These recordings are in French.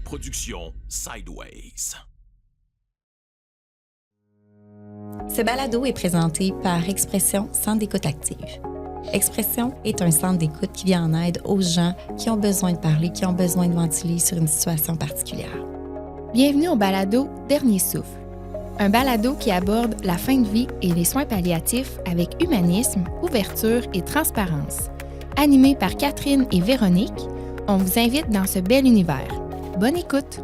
production Sideways. Ce balado est présenté par Expression Centre d'écoute active. Expression est un centre d'écoute qui vient en aide aux gens qui ont besoin de parler, qui ont besoin de ventiler sur une situation particulière. Bienvenue au balado Dernier souffle. Un balado qui aborde la fin de vie et les soins palliatifs avec humanisme, ouverture et transparence. Animé par Catherine et Véronique, on vous invite dans ce bel univers. Bonne écoute!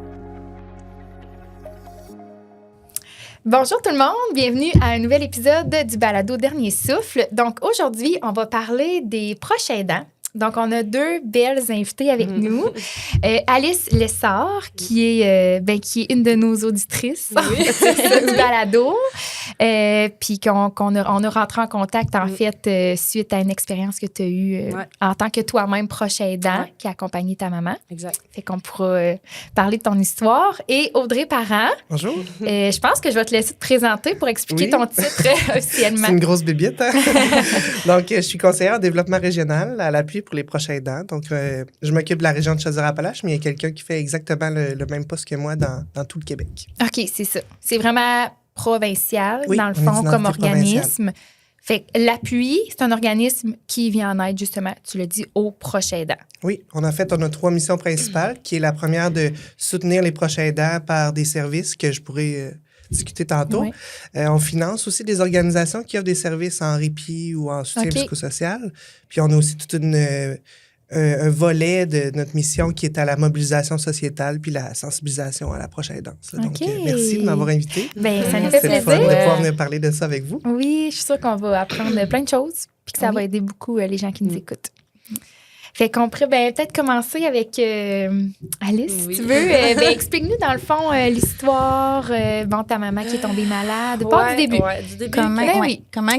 Bonjour tout le monde, bienvenue à un nouvel épisode du balado Dernier souffle. Donc aujourd'hui, on va parler des proches aidants. Donc, on a deux belles invitées avec nous. Alice Lessard, qui est une de nos auditrices du balado. Puis on a rentré en contact, en fait, suite à une expérience que tu as eue en tant que toi-même proche aidant qui a accompagné ta maman. Exact. Fait qu'on pourra parler de ton histoire. Et Audrey Parent. Bonjour. Je pense que je vais te laisser te présenter pour expliquer ton titre officiellement. C'est une grosse bébite. Hein? Donc, je suis conseillère en développement régional à l'appui pour les proches aidants. Donc, je m'occupe de la région de Chaudière-Appalaches, mais il y a quelqu'un qui fait exactement le même poste que moi dans tout le Québec. OK, c'est ça. C'est vraiment provincial, Oui, dans le fond, comme organisme. provinciale. Fait que l'appui, c'est un organisme qui vient en aide, justement, tu l'as dit, aux proches aidants. Oui, on a trois missions principales, qui est la première de soutenir les proches aidants par des services que je pourrais discuter tantôt. Oui. On finance aussi des organisations qui offrent des services en répit ou en soutien psychosocial. Puis on a aussi un volet de notre mission qui est à la mobilisation sociétale puis la sensibilisation à la proche aidance. Donc, merci de m'avoir invité. Bien, ça nous fait C'est plaisir. le fun de pouvoir venir parler de ça avec vous. Oui, je suis sûre qu'on va apprendre plein de choses puis que ça va aider beaucoup les gens qui nous écoutent. Fait qu'on pourrait peut-être commencer avec Alice, si tu veux. Explique-nous, dans le fond, l'histoire. Ta maman qui est tombée malade. Pas du début. Ouais, du début. Comment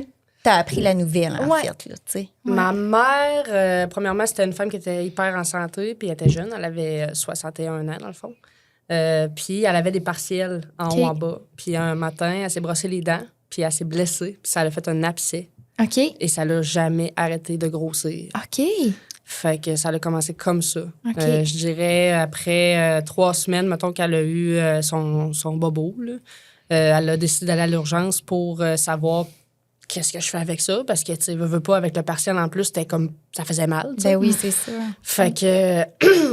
t'as appris la nouvelle, en fait? Là, tu sais? Ma mère, premièrement, c'était une femme qui était hyper en santé, puis elle était jeune. Elle avait 61 ans, dans le fond. Puis elle avait des partiels en haut, en bas. Puis un matin, elle s'est brossé les dents, puis elle s'est blessée, puis ça a fait un abcès. OK. Et ça l'a jamais arrêté de grossir. OK. Fait que ça a commencé comme ça. OK. Je dirais, après 3 semaines, mettons qu'elle a eu son bobo, là, elle a décidé d'aller à l'urgence pour savoir qu'est-ce que je fais avec ça. Parce que, tu sais, veux pas, avec le partiel en plus, c'était comme, ça faisait mal. T'sais. Ben oui, c'est ça. Fait que,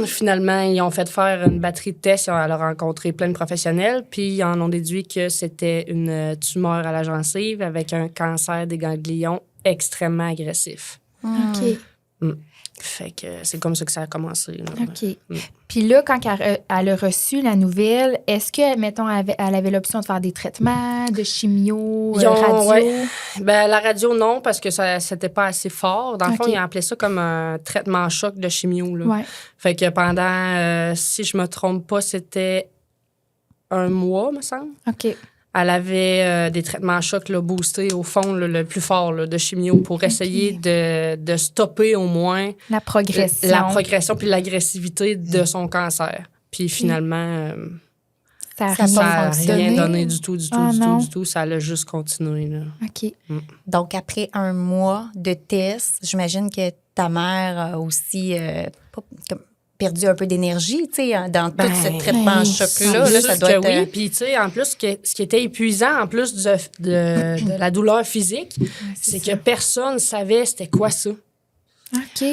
finalement, ils ont fait faire une batterie de tests. Elle a rencontré plein de professionnels. Puis, ils en ont déduit que c'était une tumeur à la gencive avec un cancer des ganglions extrêmement agressif. OK. Fait que c'est comme ça que ça a commencé. Là. OK. Puis là, quand elle a reçu la nouvelle, est-ce que, mettons, elle avait l'option de faire des traitements, de chimio, radio? Ouais. Ben, la radio, non, parce que c'était pas assez fort. Dans le fond, ils ont appelé ça comme un traitement choc de chimio. Là. Ouais. Fait que pendant, si je me trompe pas, c'était 1 mois, me semble. OK. Elle avait des traitements chocs là, boostés au fond le plus fort là, de chimio pour essayer de stopper au moins la progression. La progression puis l'agressivité de son cancer. Puis finalement, ça n'a rien donné du tout. Ça l'a juste continué. Là. OK. Donc, après 1 mois de test, j'imagine que ta mère a aussi perdu un peu d'énergie, tu sais, dans tout ce traitement choc-là. Là, ça doit être... Oui, puis tu sais, en plus, ce qui était épuisant, en plus de la douleur physique, c'est que personne ne savait c'était quoi ça. OK.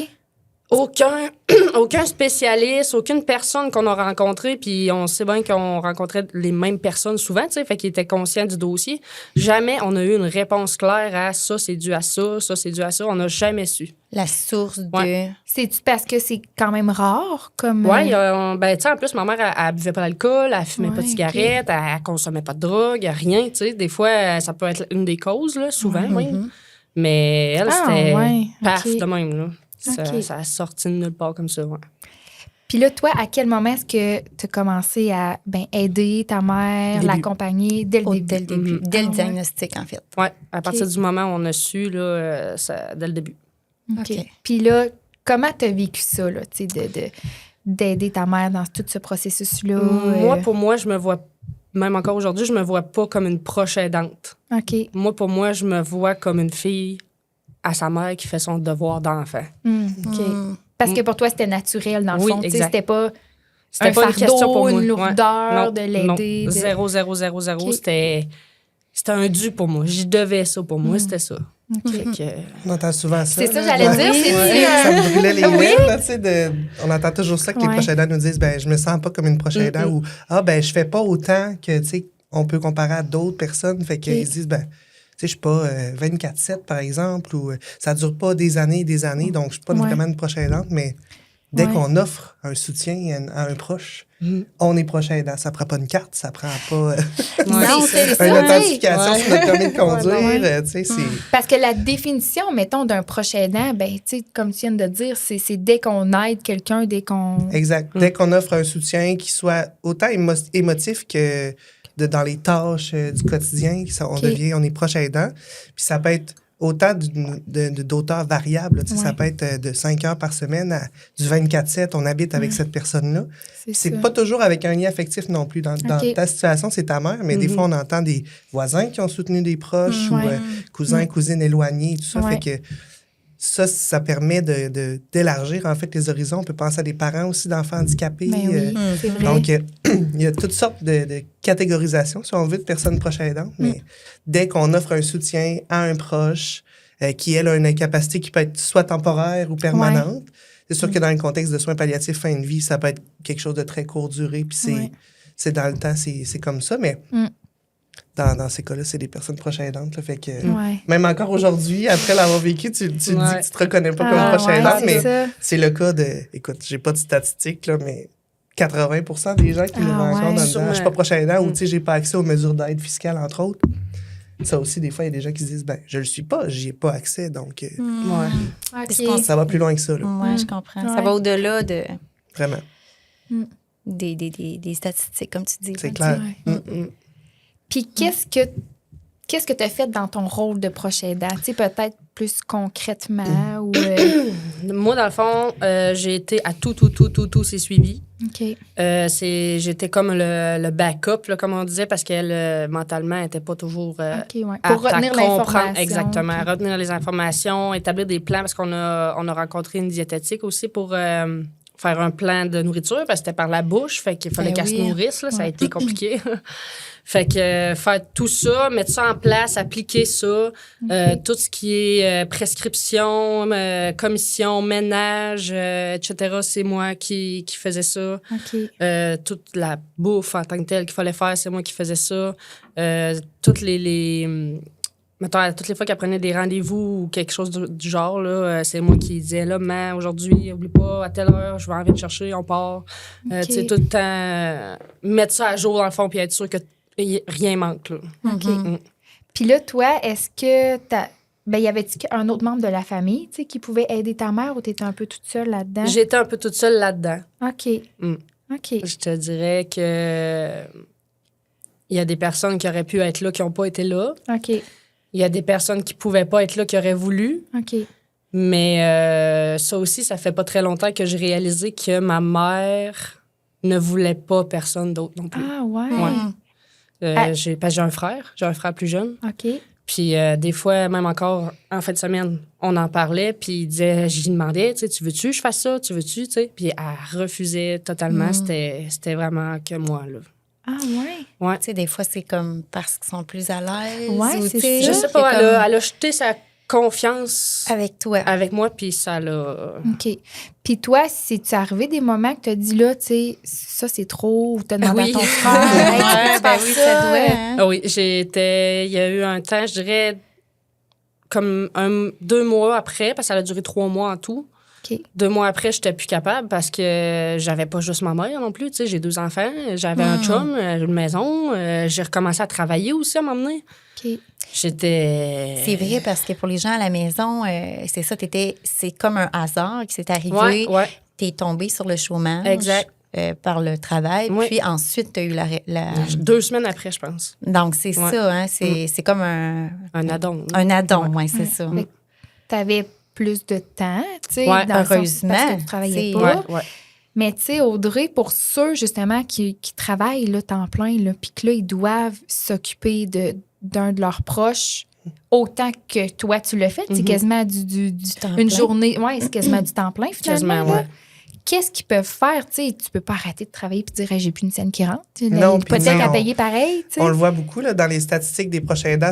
Aucun spécialiste, aucune personne qu'on a rencontrée, puis on sait bien qu'on rencontrait les mêmes personnes souvent, tu sais, fait qu'ils étaient conscients du dossier. Jamais on a eu une réponse claire à ça, c'est dû à ça, ça, c'est dû à ça. On n'a jamais su. La source de... Ouais. C'est-tu parce que c'est quand même rare? Comme Oui, ben, tu sais, en plus, ma mère, elle buvait pas d'alcool, elle fumait pas de cigarettes, elle consommait pas de drogue, rien, tu sais. Des fois, ça peut être une des causes, là, souvent, même. Mais elle, c'était paf, de même, là. Ça a sorti de nulle part comme ça, ouais. Puis là, toi, à quel moment est-ce que tu as commencé à aider ta mère, l'accompagner dès le début? Dès le diagnostic, en fait. Oui, à partir du moment où on a su, là, dès le début. OK. Puis là, comment tu as vécu ça, là, tu sais, d'aider ta mère dans tout ce processus-là? Moi, pour moi, je me vois, même encore aujourd'hui, je me vois pas comme une proche aidante. OK. Moi, pour moi, je me vois comme une fille à sa mère qui fait son devoir d'enfant. OK. Parce que pour toi, c'était naturel, dans le fond. Exact. C'était pas C'était pas une question pour moi. Une lourdeur Non, de l'aider. non. 0, 0, 0, 0. C'était un dû pour moi. J'y devais ça pour moi, c'était ça. Okay. On entend souvent ça. C'est ça, j'allais dire. Ça me brûlait les lèvres, là, tu sais. On entend toujours ça, que les proches aidants nous disent, je me sens pas comme une proche aidant ou, je fais pas autant que, tu sais, on peut comparer à d'autres personnes. Fait qu'ils se disent, tu sais, je suis pas 24/7, par exemple, ou ça dure pas des années et des années, donc je suis pas vraiment une proche aidante, mais dès qu'on offre un soutien à un proche, on est proche aidant. Ça prend pas une carte, ça prend pas une authentification sur notre permis de conduire. Tu sais, parce que la définition, mettons, d'un proche aidant, tu sais, comme tu viens de dire, c'est dès qu'on aide quelqu'un, dès qu'on... Exact. Dès qu'on offre un soutien qui soit autant émotif que dans les tâches du quotidien, on est proche aidant. Puis ça peut être autant d'auteurs variables. Ça peut être de 5 heures par semaine à du 24/7, on habite avec cette personne-là. C'est pas toujours avec un lien affectif non plus. Dans ta situation, c'est ta mère, mais des fois, on entend des voisins qui ont soutenu des proches ou cousins, cousines éloignés, tout ça. Fait que ça permet d'élargir, en fait, les horizons. On peut penser à des parents aussi d'enfants handicapés. C'est vrai. Donc, il y a toutes sortes de catégorisations, si on veut, de personnes proches aidantes. Mais dès qu'on offre un soutien à un proche qui, elle, a une incapacité qui peut être soit temporaire ou permanente, c'est sûr que dans le contexte de soins palliatifs fin de vie, ça peut être quelque chose de très courte durée. Puis c'est dans le temps, c'est comme ça. Mais... Dans ces cas-là, c'est des personnes proches aidantes. Là, fait que même encore aujourd'hui, après l'avoir vécu, tu te dis que tu te reconnais pas comme proche aidante, mais c'est le cas de... Écoute, j'ai pas de statistiques, là, mais 80% des gens qui nous rencontrent en disant « je suis pas proche aidant » ou « j'ai pas accès aux mesures d'aide fiscale », entre autres. Ça aussi, des fois, il y a des gens qui se disent « je le suis pas, j'y ai pas accès, donc... Ça va plus loin que ça. Oui, je comprends. Ça va au-delà de... Vraiment. Des statistiques, comme tu dis. C'est clair. Puis qu'est-ce que tu as fait dans ton rôle de proche aidant? Tu sais, peut-être plus concrètement ou... Moi, dans le fond, j'ai été à tous ces suivis. OK. J'étais comme le backup, là, comme on disait, parce qu'elle, mentalement, n'était pas toujours pour retenir l'information. Exactement. Retenir les informations, établir des plans, parce qu'on a rencontré une diététique aussi pour... faire un plan de nourriture, parce que c'était par la bouche, fait qu'il fallait qu'elle se nourrisse, là, ça a été compliqué. Fait que faire tout ça, mettre ça en place, appliquer ça, tout ce qui est prescription, commission, ménage, etc., c'est moi qui faisais ça. Toute la bouffe en tant que telle qu'il fallait faire, c'est moi qui faisais ça. Toutes mettons, toutes les fois qu'elle prenait des rendez-vous ou quelque chose du genre, là, c'est moi qui disais, là, maman, aujourd'hui, oublie pas, à telle heure, je vais en venir te chercher, on part. Tu sais, tout le temps, mettre ça à jour, dans le fond, puis être sûr que rien manque, là. Puis là, toi, est-ce que y avait-tu un autre membre de la famille, tu sais, qui pouvait aider ta mère ou t'étais un peu toute seule là-dedans? J'étais un peu toute seule là-dedans. OK. Je te dirais que il y a des personnes qui auraient pu être là, qui n'ont pas été là. OK. Il y a des personnes qui pouvaient pas être là, qui auraient voulu. OK. Mais ça aussi, ça fait pas très longtemps que j'ai réalisé que ma mère ne voulait pas personne d'autre non plus. Ah, ouais. J'ai un frère. J'ai un frère plus jeune. OK. Puis des fois, même encore en fin de semaine, on en parlait. Puis j'y demandais, tu veux-tu que je fasse ça? Tu veux-tu? Puis elle refusait totalement. C'était vraiment que moi, là. Ah, ouais. Tu sais, des fois, c'est comme parce qu'ils sont plus à l'aise. Ouais, c'est ça. Je sais pas, elle a jeté sa confiance avec toi. Avec moi, puis ça l'a... OK. Puis toi, c'est-tu arrivé des moments que tu as dit, là, tu sais, ça, c'est trop, ou tu as demandé à ton frère, ça doit. Hein? Ah oui, il y a eu un temps, je dirais, comme 2 mois après, parce que ça a duré 3 mois en tout. Okay. 2 mois après, j'étais plus capable parce que j'avais pas juste ma mère non plus. Tu sais, j'ai 2 enfants, j'avais un chum, une maison. J'ai recommencé à travailler aussi à un moment donné. Okay. C'est vrai parce que pour les gens à la maison, c'est ça, c'est comme un hasard qui s'est arrivé. Ouais. T'es tombé sur le chômage. Exact. Par le travail. Oui. Puis ensuite, tu as eu la... 2 semaines après, je pense. Donc, c'est ça, hein? C'est comme un addon. Un addon, oui, c'est ça. Tu avais plus de temps, tu sais, heureusement. Parce que tu travaillais pas. Ouais. Mais tu sais, Audrey, pour ceux, justement, qui travaillent là, temps plein, là, puis que là, ils doivent s'occuper d'un de leurs proches autant que toi, tu le fais, c'est quasiment du temps une plein. journée, c'est quasiment du temps plein, finalement. Quasiment, ouais. qu'est-ce qu'ils peuvent faire? Tu sais, tu peux pas arrêter de travailler puis dire, hey, j'ai plus une scène qui rentre. Non, L'hypothèque à payer pareil. Tu sais. On le voit beaucoup là, dans les statistiques des proches aidants.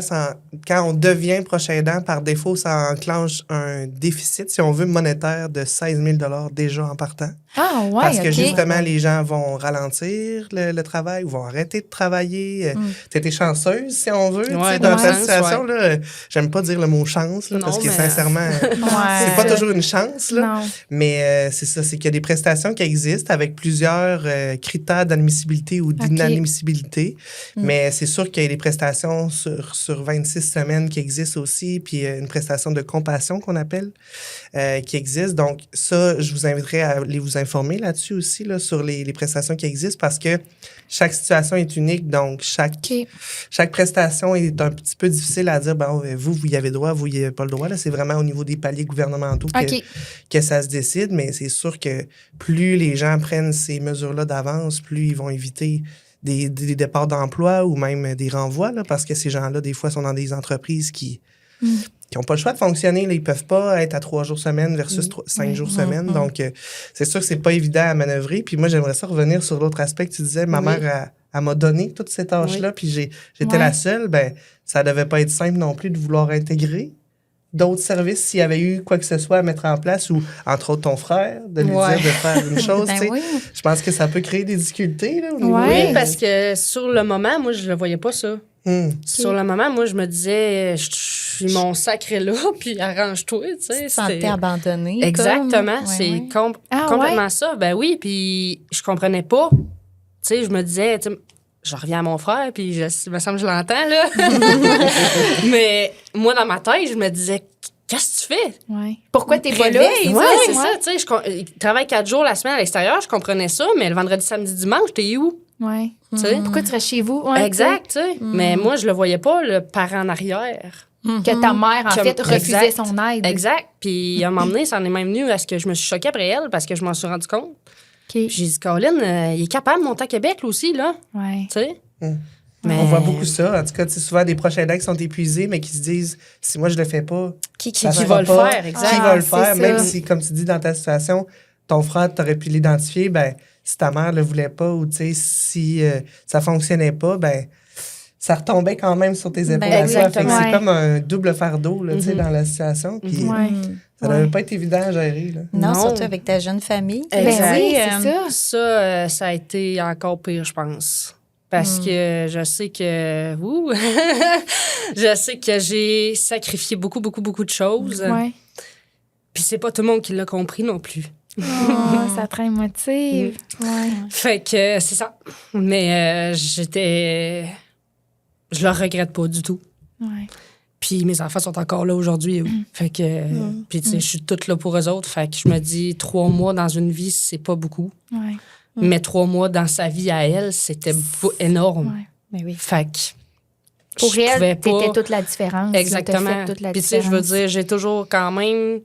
Quand on devient proche aidant, par défaut, ça enclenche un déficit, si on veut, monétaire de 16 000 $ déjà en partant. Ah, ouais. Parce que justement, les gens vont ralentir le travail ou vont arrêter de travailler. Tu été chanceuse, si on veut, dans cette situation. Là, j'aime pas dire le mot chance, là, parce que sincèrement, c'est pas toujours une chance. Là. Mais c'est ça, c'est qu'il y a des prestations qui existent avec plusieurs critères d'admissibilité ou d'inadmissibilité. Mais c'est sûr qu'il y a des prestations sur 26 semaines qui existent aussi, puis une prestation de compassion qu'on appelle qui existe. Donc ça, je vous inviterai à aller vous informer là-dessus aussi, là, sur les prestations qui existent, parce que chaque situation est unique. Donc chaque prestation est un petit peu difficile à dire, vous y avez droit, vous y avez pas le droit. Là, c'est vraiment au niveau des paliers gouvernementaux que ça se décide. Mais c'est sûr que plus les gens prennent ces mesures-là d'avance, plus ils vont éviter des départs d'emploi ou même des renvois, là, parce que ces gens-là, des fois, sont dans des entreprises qui n'ont pas le choix de fonctionner. Là, ils ne peuvent pas être à 3 jours semaine versus 5 jours semaine. Donc, c'est sûr que c'est pas évident à manœuvrer. Puis moi, j'aimerais ça revenir sur l'autre aspect que tu disais. Ma mère, elle m'a donné toutes ces tâches-là, puis j'étais la seule. Ben, ça devait pas être simple non plus de vouloir intégrer d'autres services s'il y avait eu quoi que ce soit à mettre en place, ou entre autres ton frère, de lui dire de faire une chose. Je pense que ça peut créer des difficultés. Là, oui, parce que sur le moment, moi, je ne voyais pas ça. Sur le moment, moi, je me disais, je suis mon sacré là, puis arrange-toi. Tu te sentais abandonnée. Exactement. C'est complètement ça. Ben oui, puis je comprenais pas. Tu sais, je me disais, je reviens à mon frère, puis il me semble que je l'entends, là. Mais moi, dans ma tête, je me disais, qu'est-ce que tu fais? Pourquoi t'es pas là? Oui, c'est ça. Tu sais, il travaille 4 jours la semaine à l'extérieur, je comprenais ça, mais le vendredi, samedi, dimanche, t'es où? Pourquoi tu restes chez vous? Exact, tu sais. Mais moi, je le voyais pas, le parent en arrière. Que ta mère, en fait, refusait son aide. Exact. Puis, à un moment donné, ça en est même venu à ce que je me suis choquée après elle parce que je m'en suis rendu compte. J'ai dit, Colin, il est capable de monter à Québec, lui aussi, là. Tu sais? Mais... On voit beaucoup ça. En tout cas, souvent des proches aidants qui sont épuisés, mais qui se disent, si moi, je le fais pas, qui va le faire? Exact. Qui va le faire? Même si, comme tu dis, dans ta situation, ton frère, t'aurais pu l'identifier, ben si ta mère le voulait pas, ou tu sais, si ça fonctionnait pas, ben ça retombait quand même sur tes épaules. Fait que c'est comme un double fardeau, là, tu sais, dans la situation. Puis ça devait pas être évident à gérer. Là. Non, surtout avec ta jeune famille. C'est ça. Ça a été encore pire, je pense. Parce que je sais que... je sais que j'ai sacrifié beaucoup, beaucoup, beaucoup de choses. Puis c'est pas tout le monde qui l'a compris non plus. Ça te motive. Fait que c'est ça. Mais je le regrette pas du tout. Puis mes enfants sont encore là aujourd'hui. Fait que puis tu sais, je suis toute là pour eux autres. Fait que je me dis 3 mois dans une vie, c'est pas beaucoup. Mais 3 mois dans sa vie à elle, c'était énorme. Fait que pour elle, t'étais toute la différence. Exactement. Puis tu sais, je veux dire, j'ai toujours quand même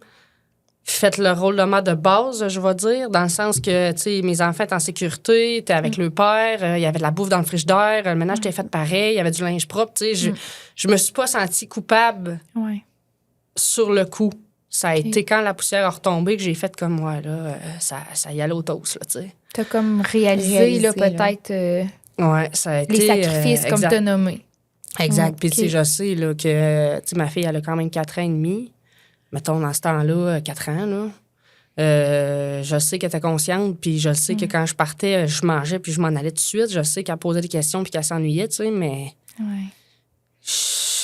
fait le rôle de mère de base, je vais dire, dans le sens que, tu sais, mes enfants étaient en sécurité, étaient avec le père, il y avait de la bouffe dans le frigidaire, le ménage était fait pareil, il y avait du linge propre, tu sais. Je me suis pas sentie coupable sur le coup. Ça a été quand la poussière a retombé que j'ai fait comme moi, là, ça y allait au toast, là, tu sais. T'as comme réalisé là, peut-être ça a été, les sacrifices comme t'as nommé. Exact. Puis, tu sais, je sais là, que ma fille, elle a quand même 4 ans et demi. Mettons, dans ce temps-là, 4 ans, là. Je sais qu'elle était consciente, puis je sais que quand je partais, je mangeais, puis je m'en allais tout de suite. Je sais qu'elle posait des questions, puis qu'elle s'ennuyait, tu sais, mais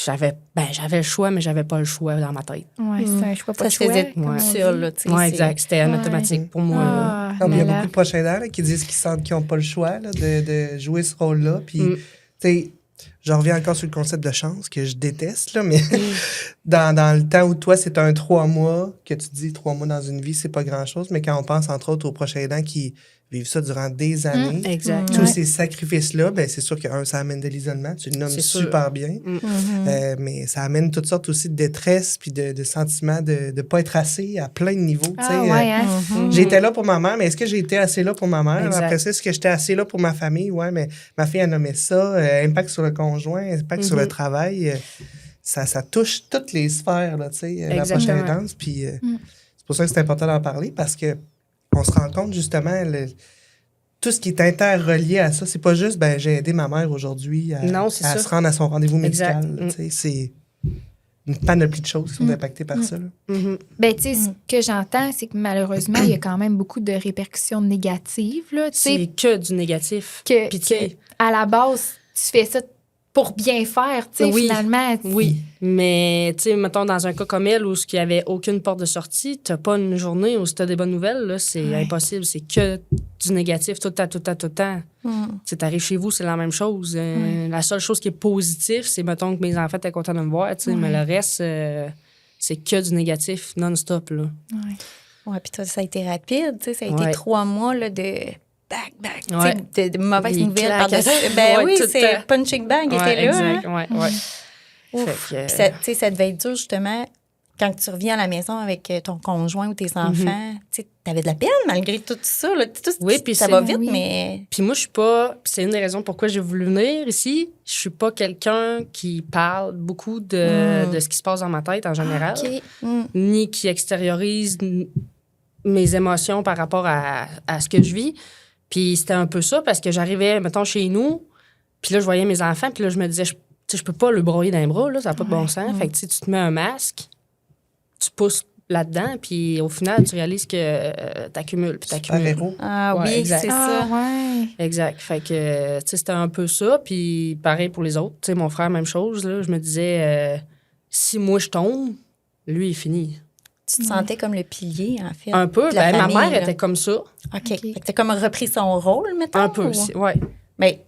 j'avais le choix, mais j'avais pas le choix dans ma tête. C'est un choix, pas de choix. Ça se faisait seul, là, tu sais. Exact. C'était automatique pour moi. Il y a beaucoup de proches aidants qui disent qu'ils sentent qu'ils n'ont pas le choix là, de jouer ce rôle-là. Puis, tu sais, je reviens encore sur le concept de chance que je déteste, là, mais dans le temps où toi, c'est un 3 mois, que tu dis 3 mois dans une vie, c'est pas grand-chose, mais quand on pense, entre autres, aux proches aidants qui vivent ça durant des années, tous ces sacrifices-là, ben c'est sûr que, ça amène de l'isolement, tu le nommes super bien, mais ça amène toutes sortes aussi de détresse puis de sentiments de ne pas être assez à plein de niveaux. J'étais là pour ma mère, mais est-ce que j'ai été assez là pour ma mère? Après ça, est-ce que j'étais assez là pour ma famille? Ouais, mais ma fille a nommé ça, impact sur le conjoint, impact sur le travail, ça touche toutes les sphères, là, tu sais, la prochaine aidance, puis c'est pour ça que c'est important d'en parler, parce que on se rend compte, justement, tout ce qui est interrelié à ça, c'est pas juste, j'ai aidé ma mère aujourd'hui à se rendre à son rendez-vous médical. C'est une panoplie de choses qui sont impactées par ça. Ben, tu sais, ce que j'entends, c'est que malheureusement, il y a quand même beaucoup de répercussions négatives. Là, c'est que du négatif. Que à la base, tu fais ça pour bien faire, tu sais, finalement. Oui, mais, tu sais, mettons, dans un cas comme elle, où il n'y avait aucune porte de sortie, tu n'as pas une journée où tu as des bonnes nouvelles, là, c'est impossible. C'est que du négatif tout le temps. Tu arrives chez vous, c'est la même chose. La seule chose qui est positive, c'est, mettons, que mes enfants étaient contents de me voir, tu sais, mais le reste, c'est que du négatif non-stop, là. Oui, puis toi, ça a été rapide, tu sais, ça a été 3 mois, là, de... Back. De mauvaises nouvelles par-dessus. C'est punching bag était là. Exact, Ouf. Puis ça devait être dur, justement, quand tu reviens à la maison avec ton conjoint ou tes enfants. Tu avais de la peine malgré tout ça. Là. Puis ça va vite, mais... Puis moi, je suis pas... C'est une des raisons pourquoi j'ai voulu venir ici. Je suis pas quelqu'un qui parle beaucoup de ce qui se passe dans ma tête en général, ni qui extériorise mes émotions par rapport à ce que je vis. Puis c'était un peu ça, parce que j'arrivais, mettons, chez nous, puis là, je voyais mes enfants, puis là, je me disais, je peux pas le broyer dans les bras, là, ça n'a pas de bon sens. Fait que tu te mets un masque, tu pousses là-dedans, puis au final, tu réalises que t'accumules, puis t'accumules. C'est ça. Exact. Fait que, tu sais, c'était un peu ça, puis pareil pour les autres. Tu sais, mon frère, même chose, là, je me disais, si moi, je tombe, lui, il finit. Tu te sentais comme le pilier, en fait. Un peu. Ma mère était comme ça. OK. Fait que t'as comme repris son rôle, mettons? Un peu, oui. Mais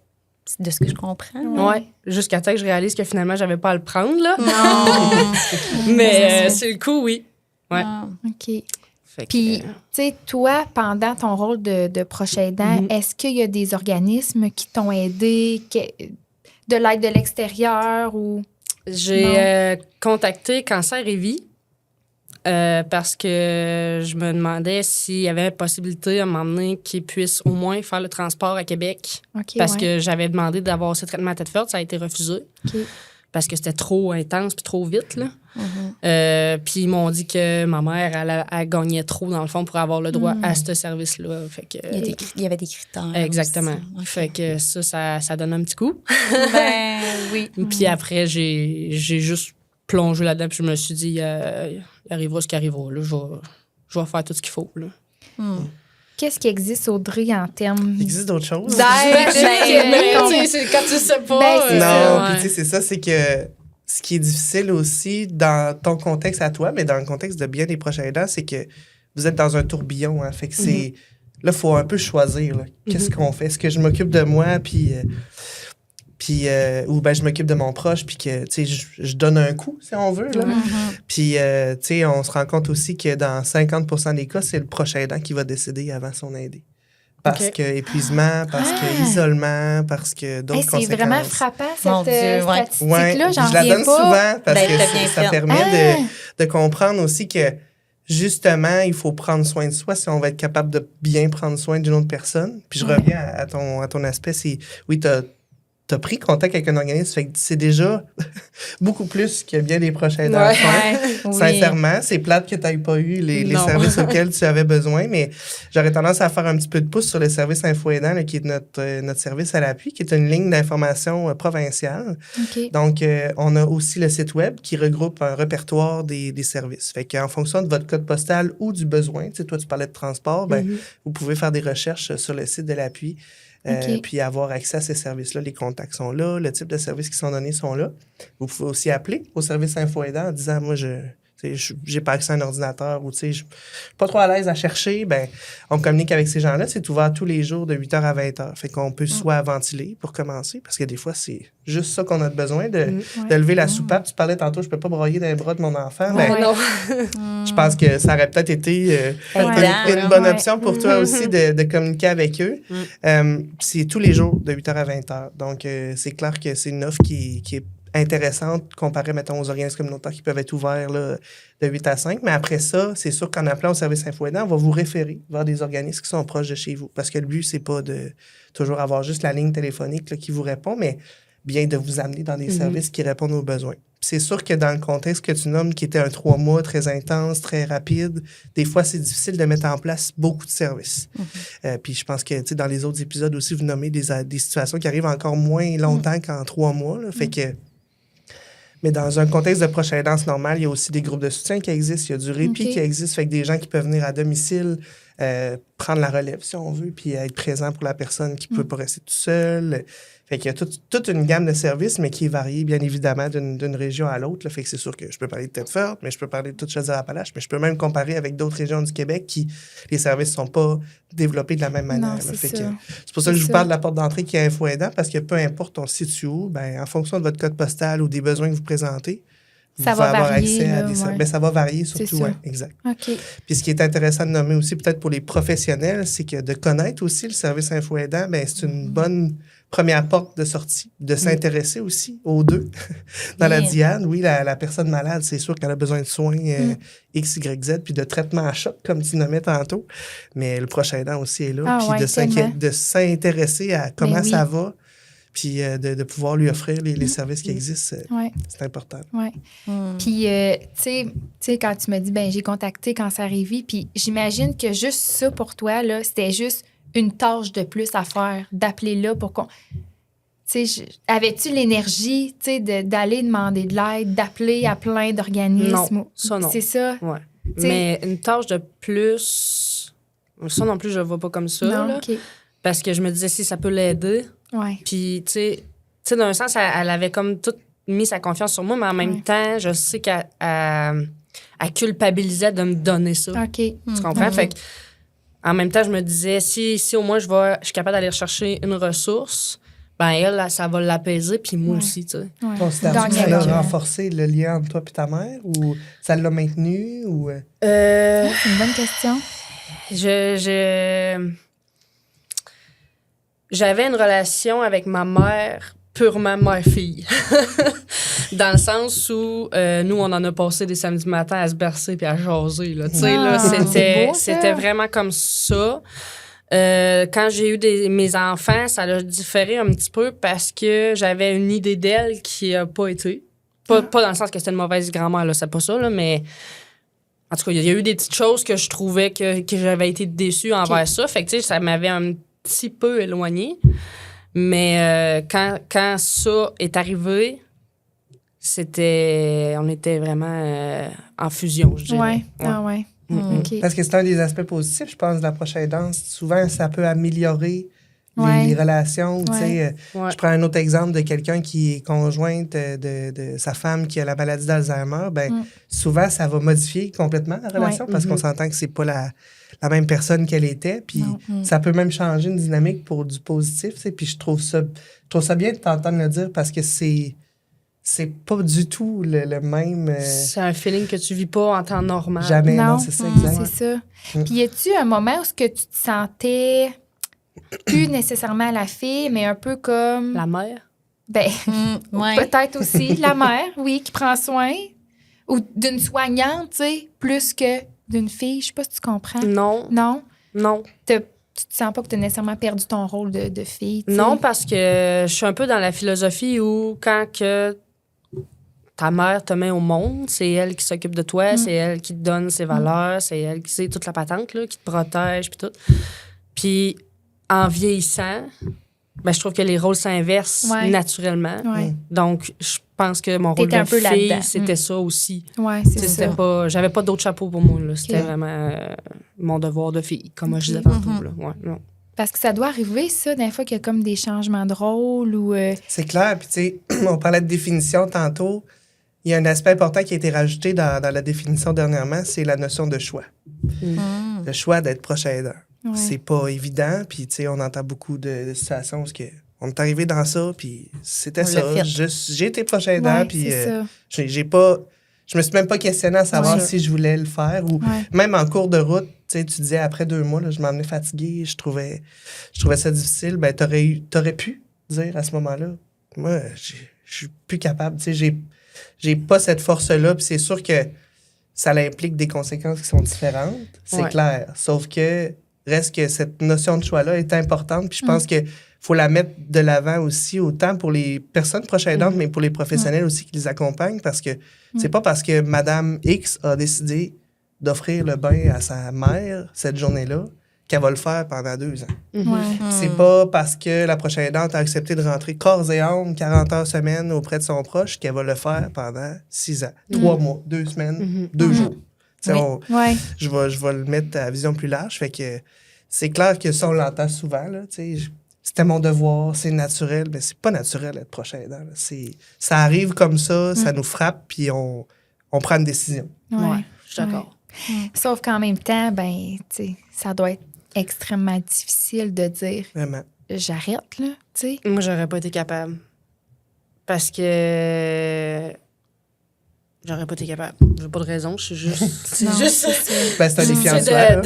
de ce que je comprends. Oui. Jusqu'à temps que je réalise que finalement, j'avais pas à le prendre, là. Non. Mais c'est le coup, oui. Ouais. OK. Puis, tu sais, toi, pendant ton rôle de proche aidant, est-ce qu'il y a des organismes qui t'ont aidé, de l'aide de l'extérieur ou... J'ai contacté Cancer et Vie. Parce que je me demandais s'il y avait possibilité à m'emmener qu'ils puissent au moins faire le transport à Québec. Parce que j'avais demandé d'avoir ce traitement à tête forte, ça a été refusé. Parce que c'était trop intense puis trop vite, là. Puis ils m'ont dit que ma mère, elle gagnait trop, dans le fond, pour avoir le droit à ce service-là. Fait que, il y avait des critères. Exactement. Fait que ça donne un petit coup. Oui. Puis après, j'ai juste plongé là-dedans, puis je me suis dit, il arrivera ce qui arrivera. Là. Je vais faire tout ce qu'il faut. Là. Qu'est-ce qui existe, Audrey, en termes... Il existe d'autres choses. C'est quand tu sais pas. Non, puis tu sais, c'est ça, c'est que ce qui est difficile aussi dans ton contexte à toi, mais dans le contexte de bien des proches aidants, c'est que vous êtes dans un tourbillon. Hein, fait que c'est... Là, il faut un peu choisir. Là, qu'est-ce qu'on fait? Est-ce que je m'occupe de moi, puis ou je m'occupe de mon proche, puis que, tu sais, je donne un coup, si on veut. Là. Puis, tu sais, on se rend compte aussi que dans 50% des cas, c'est le proche aidant qui va décider avant son aidé. Parce que épuisement, parce que isolement, parce que d'autres conséquences. C'est vraiment frappant, cette statistique-là. J'en je la donne souvent parce que ça fait. permet de comprendre aussi que, justement, il faut prendre soin de soi si on va être capable de bien prendre soin d'une autre personne. Puis je reviens à ton aspect, c'est, oui, t'as pris contact avec un organisme, fait que c'est déjà beaucoup plus que bien des proches aidants. Sincèrement, c'est plate que tu n'aies pas eu les services auxquels tu avais besoin, mais j'aurais tendance à faire un petit peu de pouce sur le service Info Aidant, là, qui est notre service à l'appui, qui est une ligne d'information provinciale. Donc, on a aussi le site web qui regroupe un répertoire des services. Fait qu'en fonction de votre code postal ou du besoin, tu sais, toi, tu parlais de transport, vous pouvez faire des recherches sur le site de l'appui. Puis avoir accès à ces services-là. Les contacts sont là, le type de services qui sont donnés sont là. Vous pouvez aussi appeler au service Info Aidant en disant, moi, j'ai pas accès à un ordinateur ou je suis pas trop à l'aise à chercher. Ben, on communique avec ces gens-là. C'est ouvert tous les jours de 8h à 20h. Fait qu'on peut soit ventiler pour commencer, parce que des fois, c'est juste ça qu'on a besoin, de lever la soupape. Tu parlais tantôt, je peux pas broyer dans les bras de mon enfant. Je pense que ça aurait peut-être été une bonne option pour toi aussi de communiquer avec eux. C'est tous les jours de 8h à 20h. Donc, c'est clair que c'est une offre qui est intéressante comparée, mettons, aux organismes communautaires qui peuvent être ouverts là, de 8 à 5. Mais après ça, c'est sûr qu'en appelant au service Info Aidant, on va vous référer vers des organismes qui sont proches de chez vous. Parce que le but, c'est pas de toujours avoir juste la ligne téléphonique là, qui vous répond, mais bien de vous amener dans des services qui répondent aux besoins. Puis c'est sûr que dans le contexte que tu nommes, qui était un 3 mois très intense, très rapide, des fois, c'est difficile de mettre en place beaucoup de services. Puis je pense que dans les autres épisodes aussi, vous nommez des situations qui arrivent encore moins longtemps qu'en 3 mois. Là, fait que... Mais dans un contexte de proche aidance normal, il y a aussi des groupes de soutien qui existent, il y a du répit qui existe, fait que des gens qui peuvent venir à domicile, prendre la relève, si on veut, puis être présent pour la personne qui ne peut pas rester tout seul. Fait qu'il y a toute une gamme de services, mais qui est variée, bien évidemment, d'une région à l'autre. Là. Fait que c'est sûr que je peux parler de Thetford, mais je peux parler de toute Chaudière-Appalaches, mais je peux même comparer avec d'autres régions du Québec qui, les services ne sont pas développés de la même manière. Non, c'est pour ça que je vous parle de la porte d'entrée qui est Info Aidant, parce que peu importe on se situe où, ben, en fonction de votre code postal ou des besoins que vous présentez, vous pouvez avoir accès à des services. Ben, ça va varier surtout, oui, exact. Okay. Puis ce qui est intéressant de nommer aussi, peut-être pour les professionnels, c'est que de connaître aussi le service Info Aidant, ben, c'est une bonne première porte de sortie, de s'intéresser aussi aux deux. Dans la diade, oui, la personne malade, c'est sûr qu'elle a besoin de soins X, Y, Z, puis de traitements à choc, comme tu nommais tantôt. Mais le proche aidant aussi est là. Puis de s'intéresser à comment ça va, puis de pouvoir lui offrir les services qui existent, c'est important. Oui. Puis, tu sais, quand tu m'as dit, ben j'ai contacté Cancer & puis j'imagine que juste ça pour toi, là, c'était juste une tâche de plus à faire, d'appeler là pour qu'on... Tu sais, avais-tu l'énergie, tu sais, d'aller demander de l'aide, d'appeler à plein d'organismes? Non, ça non. C'est ça? Oui. Mais une tâche de plus, ça non plus, je ne vois pas comme ça. Non, là, parce que je me disais, si ça peut l'aider. Ouais. Puis, tu sais, d'un sens, elle avait comme tout mis sa confiance sur moi, mais en même temps, je sais qu'elle culpabilisait de me donner ça. OK. Tu comprends? Fait que, en même temps, je me disais, si au moins je suis capable d'aller chercher une ressource, ben elle, ça va l'apaiser, puis moi aussi, tu sais. Considères-tu que ça a renforcé le lien entre toi et ta mère, ou ça l'a maintenu, ou... C'est une bonne question. J'avais une relation avec ma mère purement mère-fille. Dans le sens où nous, on en a passé des samedis matins à se bercer puis à jaser. Là. C'était vraiment comme ça. Quand j'ai eu mes enfants, ça a différé un petit peu parce que j'avais une idée d'elle qui n'a pas été. Pas dans le sens que c'était une mauvaise grand-mère, là, c'est pas ça, là, mais en tout cas, il y a eu des petites choses que je trouvais que j'avais été déçue envers ça. Fait que, tu sais, ça m'avait un petit peu éloignée. Mais quand ça est arrivé, on était vraiment en fusion, je dirais. Ouais. Okay. Parce que c'est un des aspects positifs, je pense, de la proche aidance. Souvent, ça peut améliorer les relations. Je prends un autre exemple de quelqu'un qui est conjointe de sa femme qui a la maladie d'Alzheimer. Ben, souvent, ça va modifier complètement la relation parce qu'on s'entend que c'est pas la même personne qu'elle était. Puis ça peut même changer une dynamique pour du positif. Puis je trouve ça bien de t'entendre le dire parce que c'est pas du tout le même... C'est un feeling que tu vis pas en temps normal. Jamais, non, c'est ça, exactement. C'est ça. Puis y a-tu un moment où tu te sentais plus nécessairement la fille, mais un peu comme... La mère? Ben, peut-être aussi la mère, oui, qui prend soin. Ou d'une soignante, tu sais, plus que d'une fille. Je sais pas si tu comprends. Non. Tu te sens pas que tu as nécessairement perdu ton rôle de fille, t'sais? Non, parce que je suis un peu dans la philosophie où quand que ta mère te met au monde, c'est elle qui s'occupe de toi, c'est elle qui te donne ses valeurs, c'est elle qui sait toute la patente, là, qui te protège, puis tout. Puis en vieillissant, ben, je trouve que les rôles s'inversent naturellement. Ouais. Donc, je pense que mon rôle de fille, c'était ça aussi. Ouais, c'est ça. J'avais pas d'autre chapeau pour moi. Là. C'était vraiment mon devoir de fille, comme je disais tantôt. Là. Ouais, non. Parce que ça doit arriver, ça, des fois qu'il y a comme des changements de rôle ou... C'est clair. Puis, tu sais, on parlait de définition tantôt. Il y a un aspect important qui a été rajouté dans la définition dernièrement, c'est la notion de choix. Le choix d'être proche aidant. Ouais. C'est pas évident. Puis, tu sais, on entend beaucoup de situations où on est arrivé dans ça, puis c'était ça. J'ai été proche aidant, puis je me suis même pas questionné à savoir si je voulais le faire. Ou même en cours de route, tu disais après 2 mois, là, je m'emmenais fatiguée, je trouvais ça difficile. Ben, t'aurais pu dire à ce moment-là, moi, je suis plus capable. Tu sais, j'ai pas cette force-là, puis c'est sûr que ça implique des conséquences qui sont différentes, c'est clair. Sauf que reste que cette notion de choix-là est importante. Puis je pense qu'il faut la mettre de l'avant aussi, autant pour les personnes proches aidantes, mais pour les professionnels aussi qui les accompagnent, parce que c'est pas parce que Madame X a décidé d'offrir le bain à sa mère cette journée-là qu'elle va le faire pendant 2 ans. C'est pas parce que la prochaine aidante a accepté de rentrer corps et âme 40 heures semaine auprès de son proche qu'elle va le faire pendant 6 ans, 3 mois, 2 semaines, 2 jours. Je vais le mettre à vision plus large. Fait que c'est clair que ça, on l'entend souvent. Là, c'était mon devoir, c'est naturel. Mais c'est pas naturel d'être proche aidant. Là. Ça arrive comme ça, ça nous frappe, puis on prend une décision. Ouais, je suis d'accord. Sauf qu'en même temps, ben, ça doit être extrêmement difficile de dire Vraiment. J'arrête, là, tu sais. Moi, j'aurais pas été capable. Parce que j'aurais pas été capable. J'ai pas de raison, je suis juste... c'est un défi en soi.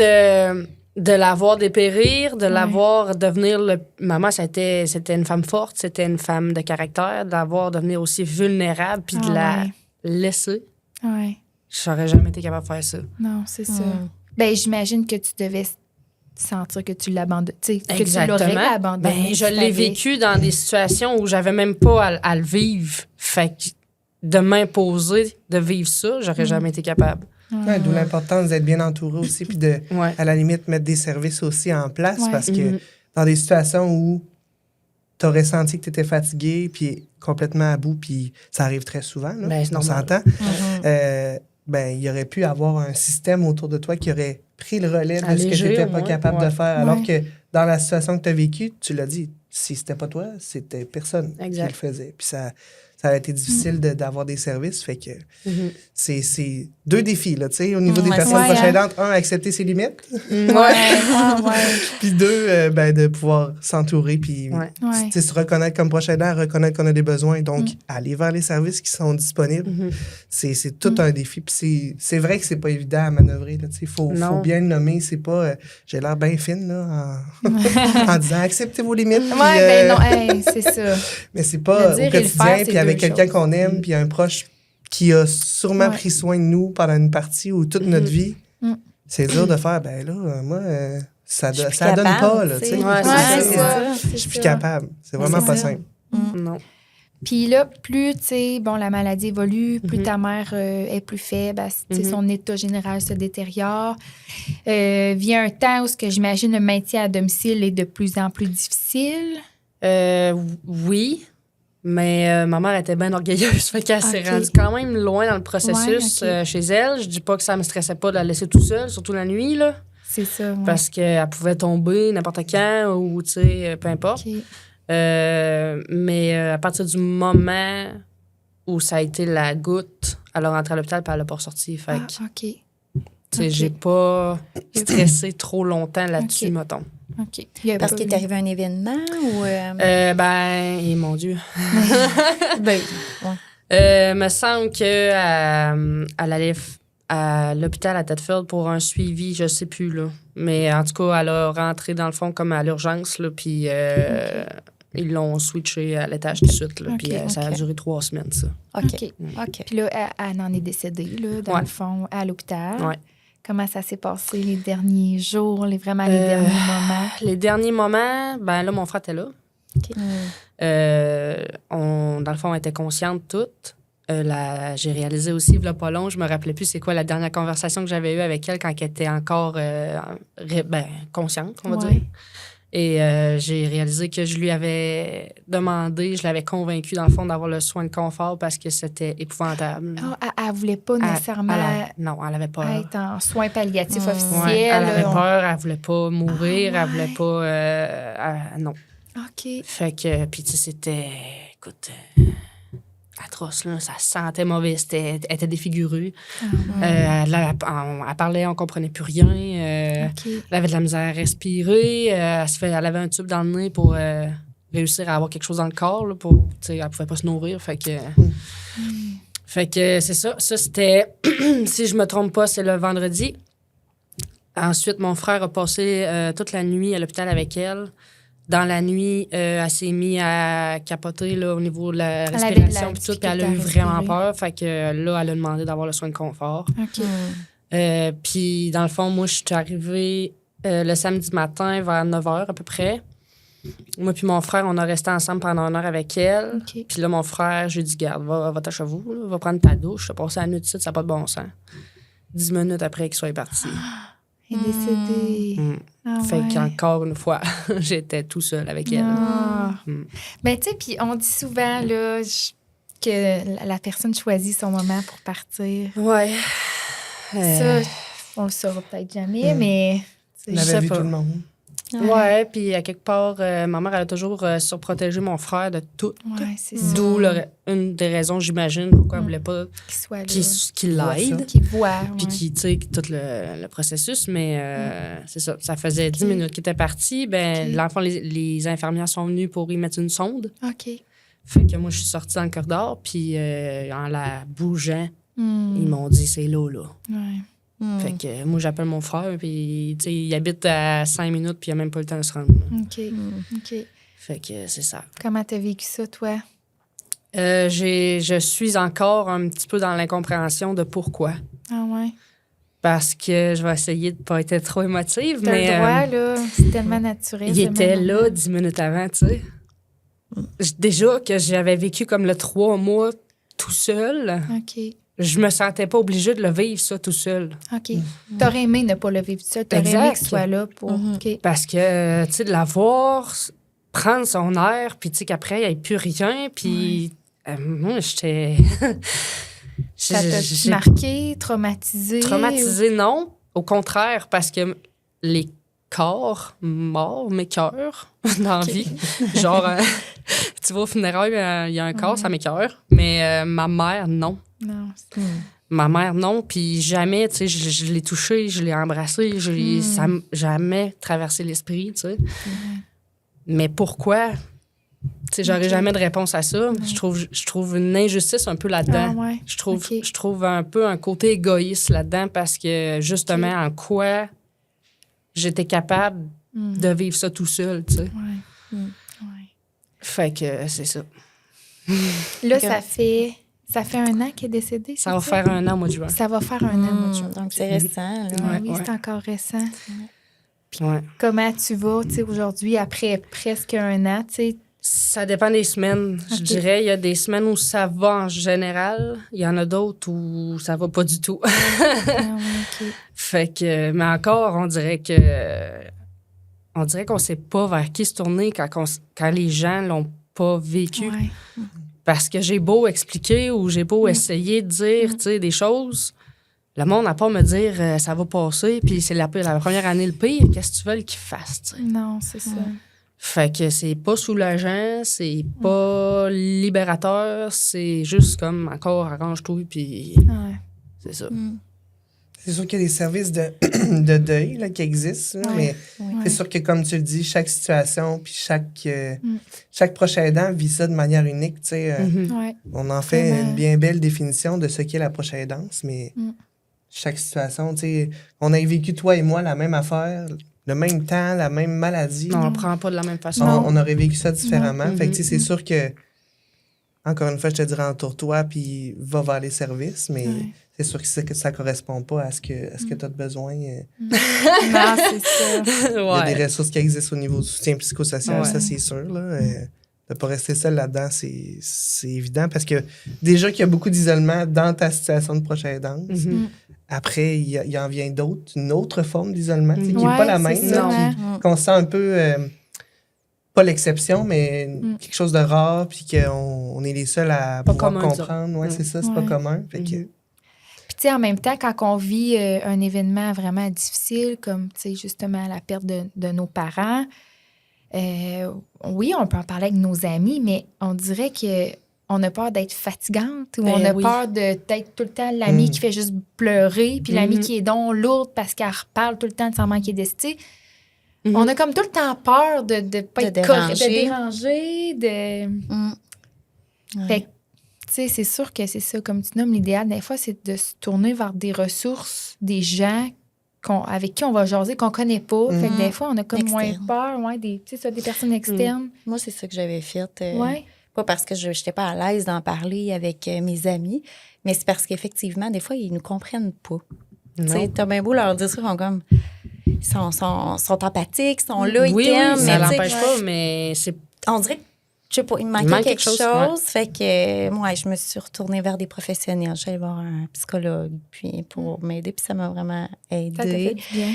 De la voir dépérir, de la voir devenir... Maman, c'était une femme forte, c'était une femme de caractère, de la voir devenir aussi vulnérable, puis de la laisser. Ouais. J'aurais jamais été capable de faire ça. Non, c'est ça. Ben, j'imagine que tu devais sentir que tu l'abandonnes. Que tu l'aurais abandonné. Ben, je l'ai vécu dans des situations où j'avais même pas à le vivre. Fait que de m'imposer de vivre ça, j'aurais jamais été capable. Ouais, d'où l'importance d'être bien entouré aussi, puis de, à la limite, mettre des services aussi en place, parce que dans des situations où tu aurais senti que tu étais fatigué, puis complètement à bout, puis ça arrive très souvent, là, ben, on s'entend, il y aurait pu avoir un système autour de toi qui aurait pris le relais de ce que tu n'étais pas capable de faire, alors que dans la situation que tu as vécue, tu l'as dit, si c'était pas toi, c'était personne qui le faisait. Puis ça a été difficile d'avoir des services, fait que c'est 2 défis, là, tu sais, au niveau des personnes proches aidantes. 1, accepter ses limites. Puis 2, de pouvoir s'entourer, puis se reconnaître comme proche aidant, reconnaître qu'on a des besoins, donc aller vers les services qui sont disponibles. C'est tout un défi, puis c'est vrai que c'est pas évident à manœuvrer, là, tu sais, faut bien le nommer, c'est pas, j'ai l'air bien fine, là, en disant acceptez vos limites. C'est ça. Mais c'est pas au quotidien, puis avec quelqu'un qu'on aime, puis un proche qui a sûrement pris soin de nous pendant une partie ou toute notre vie, c'est dur de faire, moi, ça donne pas, là, tu sais. Je suis plus capable. C'est vraiment pas simple. Non. Puis là, plus, la maladie évolue, plus ta mère est plus faible, son état général se détériore. Vient un temps où, j'imagine, le maintien à domicile est de plus en plus difficile. Oui, mais ma mère était bien orgueilleuse, fait qu'elle s'est rendue quand même loin dans le processus chez elle. Je dis pas que ça me stressait pas de la laisser toute seule, surtout la nuit, là. C'est ça, parce qu'elle pouvait tomber n'importe quand ou, peu importe. Mais à partir du moment où ça a été la goutte, elle est rentrée à l'hôpital et elle n'a pas ressorti. Fait que, j'ai pas stressé trop longtemps là-dessus, mettons. Parce qu'il est arrivé un événement ou... mon Dieu. Me semble qu'elle allait à l'hôpital à Thetford pour un suivi, je sais plus, là. Mais en tout cas, elle a rentré dans le fond comme à l'urgence, là, puis ils l'ont switché à l'étage tout de suite, là, puis ça a duré 3 semaines, ça. OK. Puis là, elle en est décédée, là, dans le fond, à l'hôpital. Ouais. Comment ça s'est passé les derniers jours, les derniers moments? Les derniers moments, là, mon frère était là. Dans le fond, on était conscientes toutes. J'ai réalisé aussi, il n'y a pas long, je me rappelais plus c'est quoi la dernière conversation que j'avais eue avec elle quand elle était encore consciente, on va dire. Et j'ai réalisé que je lui avais demandé, je l'avais convaincue, dans le fond, d'avoir le soin de confort parce que c'était épouvantable. Elle ne voulait pas nécessairement elle avait peur. Être en soins palliatifs officiels. Ouais, elle avait peur, elle ne voulait pas mourir, elle ne voulait pas... non. OK. Fait que, puis tu sais, c'était... Écoute... atroce, là. Ça sentait mauvais. Elle était défigurée. Elle parlait, on comprenait plus rien. Elle avait de la misère à respirer. Elle avait un tube dans le nez pour réussir à avoir quelque chose dans le corps. Là, elle pouvait pas se nourrir. Fait que c'est ça. Ça, c'était, si je me trompe pas, c'est le vendredi. Ensuite, mon frère a passé toute la nuit à l'hôpital avec elle. Dans la nuit, elle s'est mise à capoter là, au niveau de la respiration puis tout, puis elle a eu vraiment peur. Fait que là, elle a demandé d'avoir le soin de confort. Puis dans le fond, moi, je suis arrivée le samedi matin vers 9h à peu près. Moi puis mon frère, on a resté ensemble pendant 1 heure avec elle. OK. Puis là, mon frère, j'ai dit, garde, va t'achever, va prendre ta douche, t'as passé la nuit de suite, ça n'a pas de bon sens. 10 minutes après qu'il soit parti. Elle est décédée. Ah, Fait ouais. qu'encore une fois, j'étais tout seul avec elle. Ah. Ben, tu sais, puis on dit souvent là, que la personne choisit son moment pour partir. Ouais. Ça, on le saura peut-être jamais, mais... On je avait sais vu pas. tout le monde. Ouais, puis à quelque part, ma mère, elle a toujours surprotégé mon frère de tout. Ouais, c'est ça. D'où une des raisons, j'imagine, pourquoi elle voulait pas Qu'il soit là. qu'il l'aide. Qu'il voit. Puis ouais. qui, tu sais, tout le processus. Mais c'est ça. Ça faisait 10 minutes qu'il était parti. Ben, OK. l'enfant, les infirmières sont venues pour y mettre une sonde. OK. Fait que moi, je suis sortie dans le corridor. Puis en la bougeant, Hmm. ils m'ont dit, c'est là. Ouais. Fait que moi, j'appelle mon frère. Puis, tu sais, il habite à 5 minutes. Puis il n'a même pas le temps de se rendre. OK. OK. Fait que c'est ça. Comment t'as vécu ça, toi? Je suis encore un petit peu dans l'incompréhension de pourquoi. Ah ouais? Parce que je vais essayer de ne pas être trop émotive, T'as mais le droit, là. C'est tellement naturel. il c'est était même là normal. 10 minutes avant, tu sais. Déjà que j'avais vécu comme le 3 mois tout seul, OK. je me sentais pas obligée de le vivre, ça, tout seul. OK. T'aurais aimé ne pas le vivre tout seul. T'aurais aimé Exact. qu'il soit là pour... OK. Parce que, tu sais, de la voir, prendre son air, puis tu sais qu'après, il n'y avait plus rien, puis moi, j'étais... Ça t'a j'ai marqué, traumatisé? traumatisée, non. Au contraire, parce que les corps morts, mes cœurs, dans la vie, genre, tu vas au funérail, il y a un corps, ça m'écoeure, mais ma mère, non. Non. Ma mère, non, puis jamais, tu sais, je l'ai touchée, je l'ai embrassée, ça m'a jamais traversé l'esprit, tu sais. Mais pourquoi? Tu sais, j'aurais jamais de réponse à ça. Je trouve une injustice un peu là-dedans. Ah ouais. Je trouve un peu un côté égoïste là-dedans parce que, justement, en quoi j'étais capable de vivre ça tout seul, tu sais. Ouais. Fait que c'est ça. Là, ça fait 1 an qu'elle est décédée, Ça va faire 1 an au mois de juin. Ça va faire 1 an, moi, je Donc, c'est récent. Là. Ah oui, ouais. c'est encore récent. Ouais. Comment tu vas, tu sais, aujourd'hui, après presque 1 an, tu sais? Ça dépend des semaines. Je dirais, il y a des semaines où ça va en général. Il y en a d'autres où ça va pas du tout. Ah ouais, OK. Fait que, mais encore, on dirait qu'on sait pas vers qui se tourner quand les gens l'ont pas vécu. Ouais. Parce que j'ai beau expliquer ou j'ai beau essayer de dire, tu sais, des choses, le monde n'a pas à me dire ça va passer, puis c'est la première année le pire, qu'est-ce que tu veux qu'ils fassent, tu sais. Non, c'est ça. Fait que c'est pas soulageant, c'est pas libérateur, c'est juste comme encore arrange-toi, puis Ouais. c'est ça. C'est sûr qu'il y a des services de, de deuil là, qui existent, là, mais c'est sûr que, comme tu le dis, chaque situation puis chaque proche aidant vit ça de manière unique. Tu sais, Ouais. on en fait Vraiment. une bien belle définition de ce qu'est la proche aidance, mais chaque situation, tu sais, on a vécu, toi et moi, la même affaire, le même temps, la même maladie. On le prend pas de la même façon. On aurait vécu ça différemment. Fait que, tu sais, c'est sûr que, encore une fois, je te dirais entoure-toi puis va vers les services, mais c'est sûr que ça correspond pas à ce que tu as de besoin. Non, c'est ça. Il y a des Ouais. ressources qui existent au niveau du soutien psychosocial, ça, c'est sûr. Là. De ne pas rester seul là-dedans, c'est évident parce que déjà qu'il y a beaucoup d'isolement dans ta situation de proche aidance. Après, il en vient d'autres, une autre forme d'isolement tu sais, qui n'est pas la même, c'est là, ça, qu'on sent un peu, pas l'exception, mais quelque chose de rare, puis qu'on est les seuls à Pas pouvoir commun, comprendre. Ouais, c'est ça, c'est pas commun. Fait que, Puis, tu sais, en même temps, quand on vit un événement vraiment difficile, comme, tu sais, justement, la perte de nos parents, oui, on peut en parler avec nos amis, mais on dirait qu'on a peur d'être fatigante ou on a peur d'être tout le temps l'ami qui fait juste pleurer, puis l'ami qui est donc lourde parce qu'elle reparle tout le temps de son manque d'estime. On a comme tout le temps peur de pas être correct, de déranger, Fait que, tu sais, c'est sûr que c'est ça, comme tu nommes, l'idéal, des fois, c'est de se tourner vers des ressources, des gens avec qui on va jaser, qu'on connaît pas. Fait que des fois, on a comme moins peur, des personnes externes. Moi, c'est ça que j'avais fait. Ouais. Pas parce que je n'étais pas à l'aise d'en parler avec mes amis, mais c'est parce qu'effectivement, des fois, ils nous comprennent pas. Tu sais, t'as bien beau leur dire ça, ils sont comme... sont empathiques, sont là, oui, ils t'aiment. ça mais l'empêche pas, mais c'est... On dirait que, je sais pas, il me manquait quelque chose. Fait que, moi, je me suis retournée vers des professionnels. J'allais voir un psychologue puis pour m'aider, puis ça m'a vraiment aidée. Ça t'a fait du bien.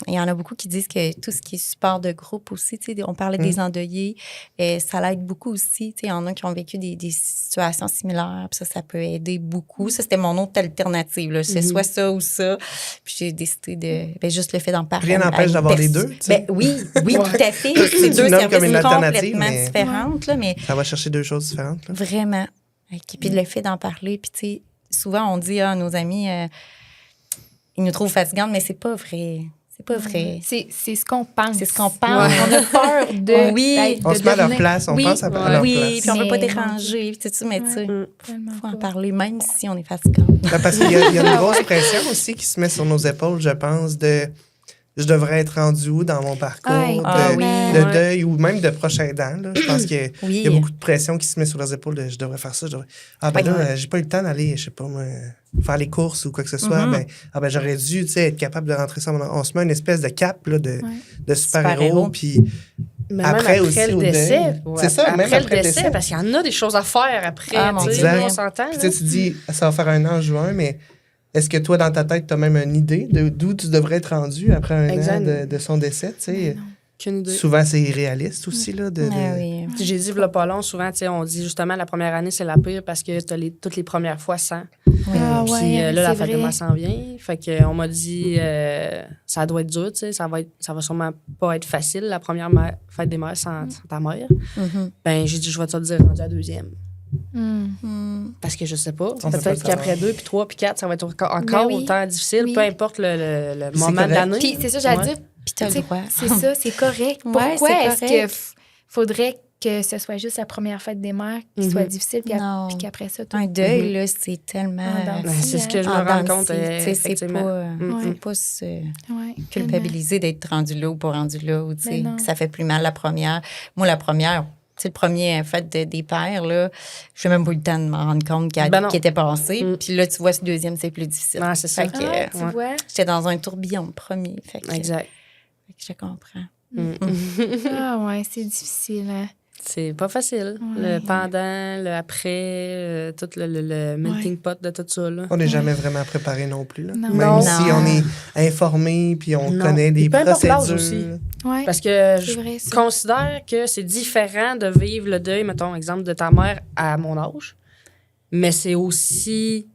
Il y en a beaucoup qui disent que tout ce qui est support de groupe aussi, tu sais, on parlait des endeuillés, ça l'aide beaucoup aussi. Tu sais, il y en a qui ont vécu des situations similaires, puis ça peut aider beaucoup. Ça, c'était mon autre alternative, là. C'est soit ça ou ça. Puis j'ai décidé de... juste le fait d'en parler. Rien n'empêche d'avoir les deux, tu sais. Oui, tout à fait. C'est deux services comme une alternative, complètement mais... différentes. Là, mais ça va chercher deux choses différentes. Là. Vraiment. Et puis le fait d'en parler, puis tu sais, souvent on dit, nos amis, ils nous trouvent fatigantes, mais c'est pas vrai. C'est pas vrai. C'est ce qu'on pense. C'est ce qu'on pense. On a peur de... Oui. On se met à leur place, on pense à leur place. Oui, puis on veut pas déranger, puis tout ça, mais tu sais, faut en parler, même si on est fatigante. Parce qu'il y a une grosse pression aussi qui se met sur nos épaules, je pense, de... Je devrais être rendu où dans mon parcours de deuil ou même de proche aidant. Là. Je pense qu'il y a beaucoup de pression qui se met sur leurs épaules de je devrais faire ça. J'ai pas eu le temps d'aller, je sais pas moi, faire les courses ou quoi que ce soit. J'aurais dû être capable de rentrer ça. On se met une espèce de cap là, de super-héros. Puis après aussi le décès. C'est ça, même après le décès. Parce qu'il y en a des choses à faire après. On s'entend. Puis tu dis, ça va faire 1 an en juin, mais... Est-ce que toi, dans ta tête, tu as même une idée d'où tu devrais être rendu après 1 an de son décès? Souvent, c'est irréaliste aussi. Là, oui. J'ai dit, pas long, souvent, on dit justement la première année, c'est la pire parce que tu as toutes les premières fois sans. Oui. Puis là, la fête de mort s'en vient. Fait qu'on m'a dit, ça doit être dur, ça va sûrement pas être facile, la première fête des mères sans ta mère. Ben, j'ai dit, je vais te dire rendu à la 2e. Parce que je sais pas. Peut-être qu'après 2, puis 3, puis 4, ça va être encore autant difficile, peu importe le moment de l'année. Puis c'est ça, j'allais dire. Puis t'as le droit. C'est ça, c'est correct. Pourquoi est-ce qu'il faudrait que ce soit juste la première fête des mères qui soit difficile, puis qu'après ça... Un deuil, là, c'est tellement... c'est ce que je me rends compte. C'est pas se culpabiliser d'être rendu là ou pas rendu là, ou que ça fait plus mal la première. Moi, la première... C'est le premier fête des pères, là. Je n'ai même pas eu le temps de m'en rendre compte qu'il était passé. Puis là, tu vois, ce deuxième, c'est plus difficile. Ah, c'est ça. Tu vois? J'étais dans un tourbillon, le premier. Exact. Je comprends. Ah ouais, c'est difficile, hein? C'est pas facile. Le pendant, le après, tout le melting pot de tout ça. Là. On n'est jamais vraiment préparé non plus. Là. Non. Même si on est informé puis on connaît des procédures. Aussi. Ouais. Parce que je considère que c'est différent de vivre le deuil, mettons, exemple, de ta mère à mon âge. Mais c'est aussi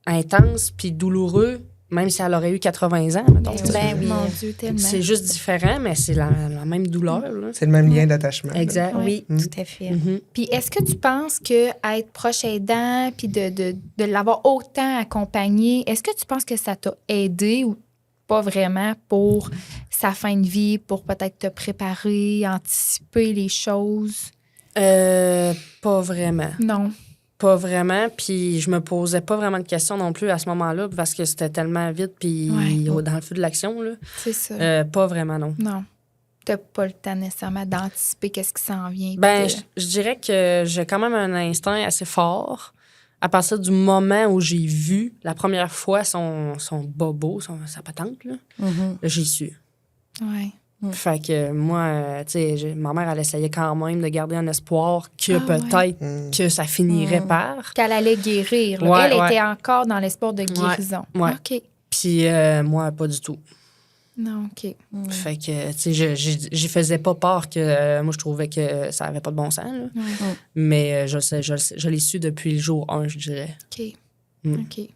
intense puis douloureux, même si elle aurait eu 80 ans, mettons. Oui. Mon Dieu, tellement. C'est juste différent, mais c'est la même douleur. Là. C'est le même lien d'attachement. Exact. Oui, tout à fait. Puis est-ce que tu penses qu'être proche aidant puis de l'avoir autant accompagné, est-ce que tu penses que ça t'a aidé ou pas vraiment pour sa fin de vie, pour peut-être te préparer, anticiper les choses? Pas vraiment. Non. Pas vraiment, puis je me posais pas vraiment de questions non plus à ce moment-là parce que c'était tellement vite, puis dans le feu de l'action, là. C'est ça. Pas vraiment, non. Non. T'as pas le temps nécessairement d'anticiper qu'est-ce qui s'en vient. Ben, je dirais que j'ai quand même un instinct assez fort à partir du moment où j'ai vu la première fois son bobo, sa patente, là, j'ai su. Ouais. Fait que moi, tu sais, ma mère, elle essayait quand même de garder un espoir que peut-être que ça finirait par. Qu'elle allait guérir. Là. Elle était encore dans l'espoir de guérison. Ouais. OK. Puis moi, pas du tout. Non, OK. Fait que, tu sais, j'y faisais pas part que moi, je trouvais que ça avait pas de bon sens. Là. Mais je l'ai su depuis le jour 1, je dirais. OK. OK.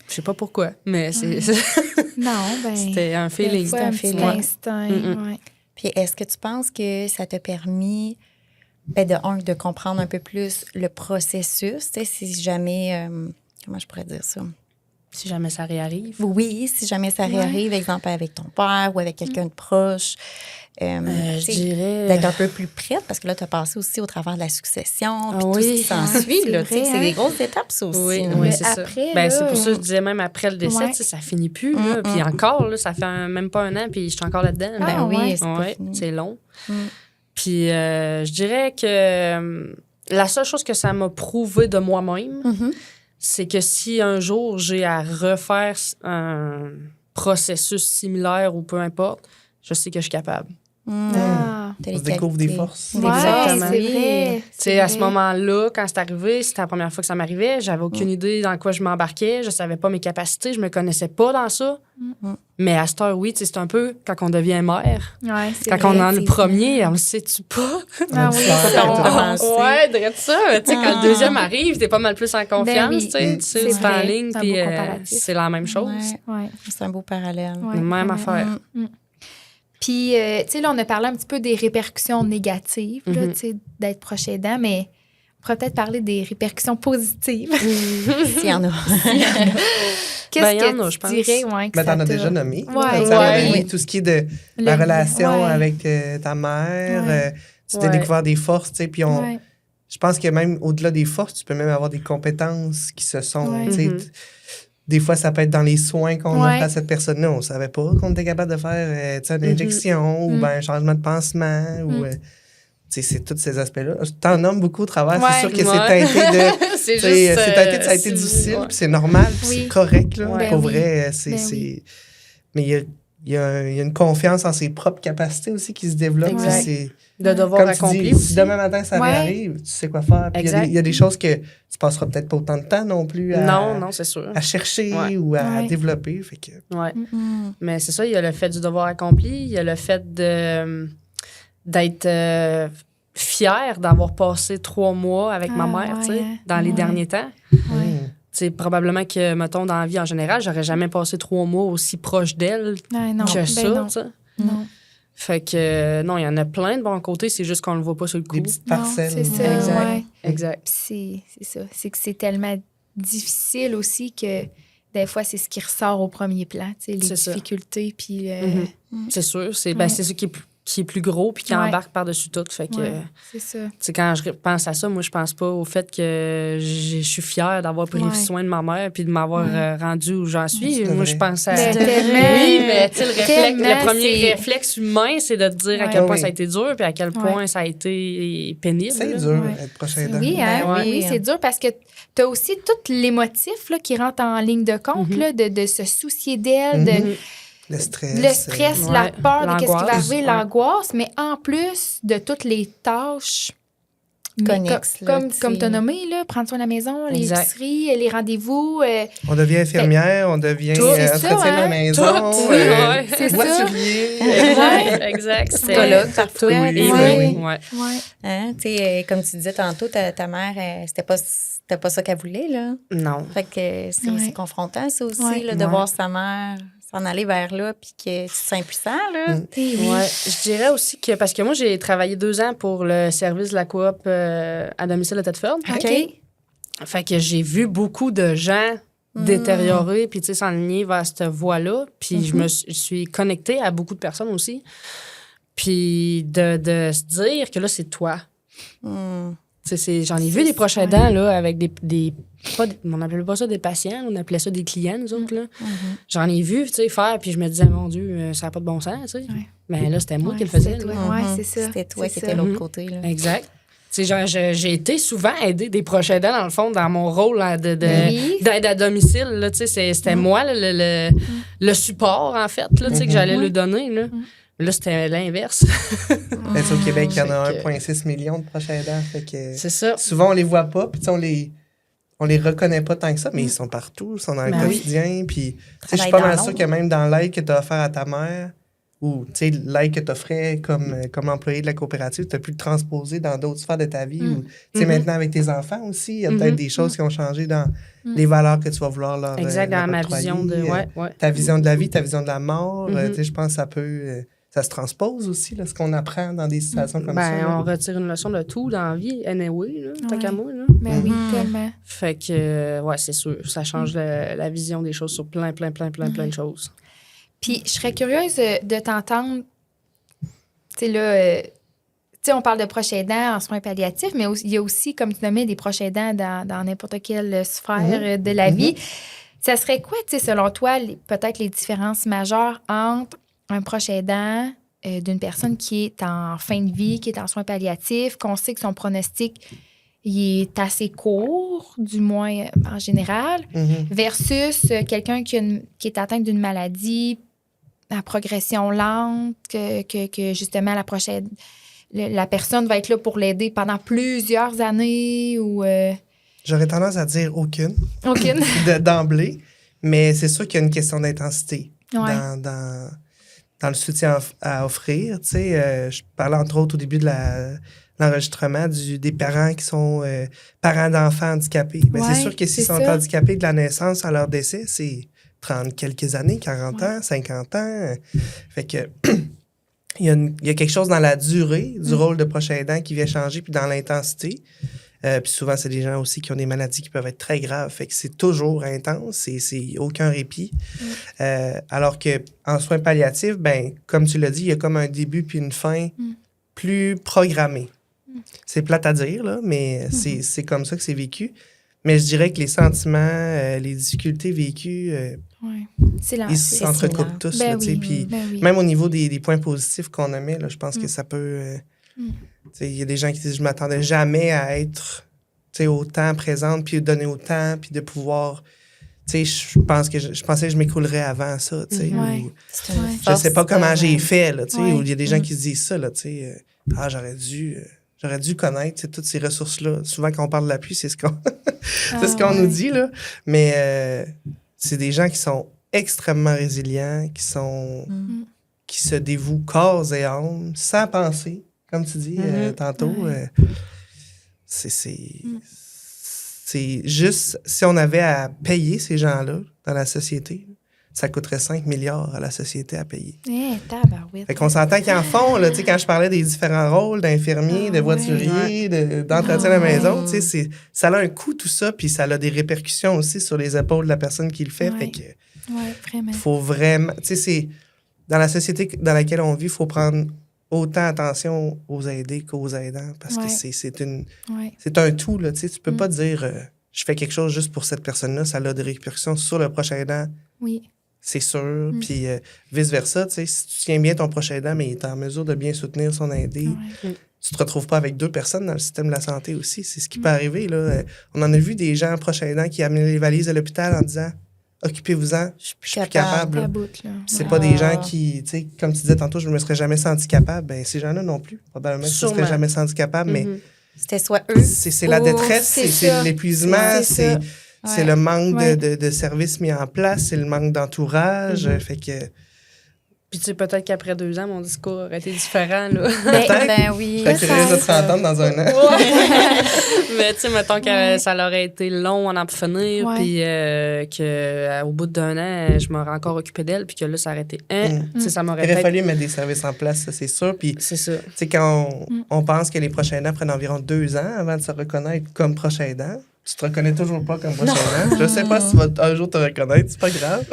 Je sais pas pourquoi, mais c'est... Non, ben... C'était un feeling. C'était un feeling. Instinct, Puis est-ce que tu penses que ça t'a permis, de comprendre un peu plus le processus, tu sais, si jamais... comment je pourrais dire ça? Si jamais ça réarrive. Oui, si jamais ça réarrive, exemple avec ton père ou avec quelqu'un de proche. Je dirais... D'être un peu plus prête, parce que là, tu as passé aussi au travers de la succession, puis tout ce qui s'ensuit. C'est des grosses étapes, ça aussi. Oui, c'est ça. Là, c'est pour ça que je disais, même après le décès, ça finit plus. Là. Puis encore, là, ça fait même pas 1 an, puis je suis encore là-dedans. C'est long. Puis je dirais que la seule chose que ça m'a prouvé de moi-même, c'est que si un jour j'ai à refaire un processus similaire ou peu importe, je sais que je suis capable. T'as On les se découvre des qualités. forces. Ouais, Exactement. c'est vrai. Tu sais, à ce moment-là, quand c'est arrivé, c'était la première fois que ça m'arrivait. J'avais aucune idée dans quoi je m'embarquais. Je savais pas mes capacités. Je me connaissais pas dans ça. Mais à cette heure, oui, tu sais, c'est un peu quand on devient mère. Ouais, c'est Quand vrai, on en a le c'est premier, on le sait-tu pas? Ah oui, Ouais, direct ça. Tu sais, quand le deuxième arrive, t'es pas mal plus en confiance. oui. Tu sais, tu sais, C'est c'est en vrai. ligne, C'est un puis beau comparatif. c'est la même chose. Ouais. Ouais. C'est un beau parallèle. Ouais, Même vraiment. affaire. Puis, tu sais, là, on a parlé un petit peu des répercussions négatives, là, tu sais, d'être proche aidant, mais on pourrait peut-être parler des répercussions positives. S'il y en a. Qu'est-ce il y en a, que je tu pense. dirais, ouais, que Mais ça t'en as t'a- déjà nommé. Ouais, Ça ouais. nommé tout ce qui est de la Le- relation ouais. avec ta mère. Ouais. Tu t'es Ouais. découvert des forces, tu sais, puis Ouais. je pense que même au-delà des forces, tu peux même avoir des compétences qui se sont, Ouais. tu sais, des fois, ça peut être dans les soins qu'on Ouais. offre à cette personne-là. On ne savait pas qu'on était capable de faire tu sais, une injection ou ben, un changement de pansement. Ou, tu sais, c'est tous ces aspects-là. Je t'en nomme beaucoup au travers. Ouais. C'est sûr que Ouais. c'est teinté de... C'est tu sais, juste. c'est teinté de ça a été c'est- difficile, ouais. puis c'est normal, puis Oui. c'est correct. Là, Ouais. pour Ben oui. vrai, Ben c'est... oui. Mais il y a une confiance en ses propres capacités aussi qui se développe. Exact. puis c'est... De devoir Comme tu accompli dis, aussi. si demain matin ça Ouais. arrive, tu sais quoi faire. Puis il y a des choses que tu passeras peut-être pas autant de temps non plus Non, c'est sûr. à chercher Ouais. ou à Ouais. développer. Fait que, Ouais. Mm. Mais c'est ça, il y a le fait du devoir accompli, il y a le fait d'être fière d'avoir passé 3 mois avec ma mère, ouais, tu sais, hein. dans les Ouais. derniers temps. C'est probablement que, mettons, dans la vie en général, j'aurais jamais passé 3 mois aussi proche d'elle Ouais, non. que Ben ça, non. tu sais. Non. Fait que, non, il y en a plein de bons côtés, c'est juste qu'on le voit pas sur le coup. des petites Non, parcelles. c'est ça, Exact. ouais. Exact. Puis c'est ça. C'est que c'est tellement difficile aussi que des fois, c'est ce qui ressort au premier plan, tu sais, les C'est ça. difficultés. Puis, C'est sûr, c'est Ouais. c'est ça qui est plus gros puis qui Ouais. embarque par-dessus tout. Fait que, ouais, c'est ça. tu sais, quand je pense à ça, moi, je pense pas au fait que je suis fière d'avoir pris Ouais. soin de ma mère puis de m'avoir rendu où j'en suis. C'est Moi, vrai. je pense à... Mais devrais. tellement. Oui, mais tu sais, Tellement, le premier c'est- réflexe humain, c'est de te dire à Ouais. quel point Oui. ça a été dur puis à quel point Ouais. ça a été pénible. C'est là. dur Ouais. être prochain aidant. Oui, hein? Ben oui, oui. c'est dur parce que tu as aussi tout l'émotif là, qui rentre en ligne de compte, là, de se soucier d'elle, de Le stress. le stress, Ouais. la peur de qu'est-ce qui va L'angoisse, arriver, ouais. l'angoisse, mais en plus de toutes les tâches mais Connexes, là, comme tu tu sais. as nommé, là, prendre soin de la maison, Exact. l'épicerie, les rendez-vous. On devient infirmière, on devient Tout, c'est ça, entretien de la hein? maison, Tout, ouais. C'est ça. voiturier. Exact. C'est- Psychologue, parfois. Oui, tu sais. oui. Ouais. Ouais. Hein, tu sais, comme tu disais tantôt, ta mère, c'était pas ça qu'elle voulait, là. Non. Fait que c'est Ouais. confrontant, ça aussi, Ouais. là, de Ouais. voir sa mère s'en aller vers là, puis que tu te sens impuissant, là. Et oui. Ouais, je dirais aussi que, parce que moi, j'ai travaillé 2 ans pour le service de la coop à domicile de Thetford. OK. Fait que j'ai vu beaucoup de gens détériorés, puis tu sais, s'enligner vers cette voie-là. Puis je suis connectée à beaucoup de personnes aussi. Puis de se dire que là, c'est toi. Mm. Tu sais, j'en ai vu des proches aidants, là, avec on n'appelait pas ça des patients, on appelait ça des clients, nous autres, là. J'en ai vu, tu sais, faire, puis je me disais, mon Dieu, ça n'a pas de bon sens, tu sais. Ouais. Mais là, c'était moi Ouais, qui le faisais. c'est là. toi. Ouais, Mhm. c'est ça. C'était toi C'est qui ça. étais de l'autre Mhm. côté, là. Exact. Tu sais, genre, j'ai été souvent aider des proches aidants, dans le fond, dans mon rôle là, Oui. d'aide à domicile. Là, tu sais, c'était moi là, le support, en fait, là, tu sais, que j'allais lui donner. Là, là c'était l'inverse. Ben, tu sais, au Québec, il y en a Fait que- 1,6 million de proches aidants. Fait que C'est ça. souvent, on les voit pas, puis tu sais, on les reconnaît pas tant que ça, mais ils sont partout, ils sont dans le Ben oui. quotidien. Puis, tu sais, je suis Travaillent pas dans mal sûr l'ombre. que même dans l'aide que tu as offert à ta mère, ou tu sais, l'aide que tu offrais comme employé de la coopérative, tu as pu le transposer dans d'autres sphères de ta vie. Ou, tu sais, maintenant, avec tes enfants aussi, il y a peut-être des choses qui ont changé dans les valeurs que tu vas vouloir leur Exact, leur dans ma octroyer, vision de. Ouais. ta vision de la vie, ta vision de la mort. Tu sais, je pense que ça peut... ça se transpose aussi, là, ce qu'on apprend dans des situations comme ça. Ben, là. on retire une leçon de tout dans la vie, anyway, là, tant Ouais. qu'à moi. Là. Ben oui, tellement. Fait que, ouais, c'est sûr, ça change la vision des choses sur plein de choses. Puis, je serais curieuse de t'entendre. Tu sais, là, tu sais, on parle de proches aidants en soins palliatifs, mais il y a aussi, comme tu nommais, des proches aidants dans n'importe quelle sphère de la vie. Ça serait quoi, tu sais, selon toi, peut-être les différences majeures entre un proche aidant d'une personne qui est en fin de vie, qui est en soins palliatifs, qu'on sait que son pronostic il est assez court, du moins en général, versus quelqu'un qui est atteint d'une maladie à progression lente, que justement la personne va être là pour l'aider pendant plusieurs années ou... J'aurais tendance à dire aucune. Aucune. D'emblée. Mais c'est sûr qu'il y a une question d'intensité Ouais. dans le soutien à offrir. Tu sais, je parlais entre autres au début de l'enregistrement des parents qui sont parents d'enfants handicapés. Ben, c'est sûr que s'ils sont handicapés de la naissance à leur décès, c'est 30 quelques années, 40 ans, 50 ans. Fait que il y a quelque chose dans la durée du rôle de prochain aidant qui vient changer, puis dans l'intensité. Puis souvent, c'est des gens aussi qui ont des maladies qui peuvent être très graves. Fait que c'est toujours intense, c'est aucun répit. Alors qu'en soins palliatifs, ben, comme tu l'as dit, il y a comme un début puis une fin plus programmée. C'est plate à dire, là, mais c'est comme ça que c'est vécu. Mais je dirais que les sentiments, les difficultés vécues, ils s'entrecoupent tous. Ben là, puis même au niveau des points positifs qu'on nommait, là, je pense que ça peut... Il y a des gens qui disent « je m'attendais jamais à être autant présente, puis donner autant, puis de pouvoir... » Je pensais que je m'écoulerais avant ça. Je sais pas comment j'ai fait. Là, ou il y a des gens qui se disent ça. Là, j'aurais dû connaître toutes ces ressources-là. Souvent, quand on parle de l'appui, c'est ce qu'on nous dit. Là. Mais c'est des gens qui sont extrêmement résilients, qui se dévouent corps et âme, sans penser, comme tu dis tantôt. C'est juste, si on avait à payer ces gens-là dans la société, ça coûterait 5 milliards à la société à payer. Fait qu'on s'entend qu'ils en font, là, quand je parlais des différents rôles d'infirmier, de voiturier, d'entretien de la maison, ça a un coût tout ça, puis ça a des répercussions aussi sur les épaules de la personne qui le fait. Fait que vraiment. Faut vraiment... c'est dans la société dans laquelle on vit, il faut prendre autant attention aux aidés qu'aux aidants, parce que c'est un tout, là, tu peux pas dire je fais quelque chose juste pour cette personne-là, ça a des répercussions sur le prochain aidant. Oui. C'est sûr. Puis vice-versa, si tu tiens bien ton prochain aidant, mais il est en mesure de bien soutenir son aidé, tu te retrouves pas avec 2 personnes dans le système de la santé aussi. C'est ce qui peut arriver, là. On en a vu des gens prochains aidants qui amenaient les valises à l'hôpital en disant occupez-vous-en, je suis plus capable. C'est pas des gens qui, tu sais, comme tu disais tantôt, je ne me serais jamais senti capable. Ben, ces gens-là non plus. Probablement qu'ils ne se seraient jamais sentis capables, mais c'était soit eux. C'est la détresse, c'est l'épuisement, c'est le manque de services mis en place, c'est le manque d'entourage. Fait que. Puis tu sais, peut-être qu'après 2 ans, mon discours aurait été différent, là. Ben oui. Peut-être qu'il risque de te entendre dans un an. Mais tu sais, mettons que ça aurait été long en finir, puis qu'au bout d'1 an, je m'aurais encore occupé d'elle, puis que là, ça aurait été ça m'aurait Il aurait fallu mettre des services en place, ça, c'est sûr. Puis, c'est ça. Tu sais, quand on pense que les prochains aidants prennent environ 2 ans avant de se reconnaître comme prochain aidant, tu te reconnais toujours pas comme prochain aidant. Je sais pas si tu vas un jour te reconnaître, c'est pas grave.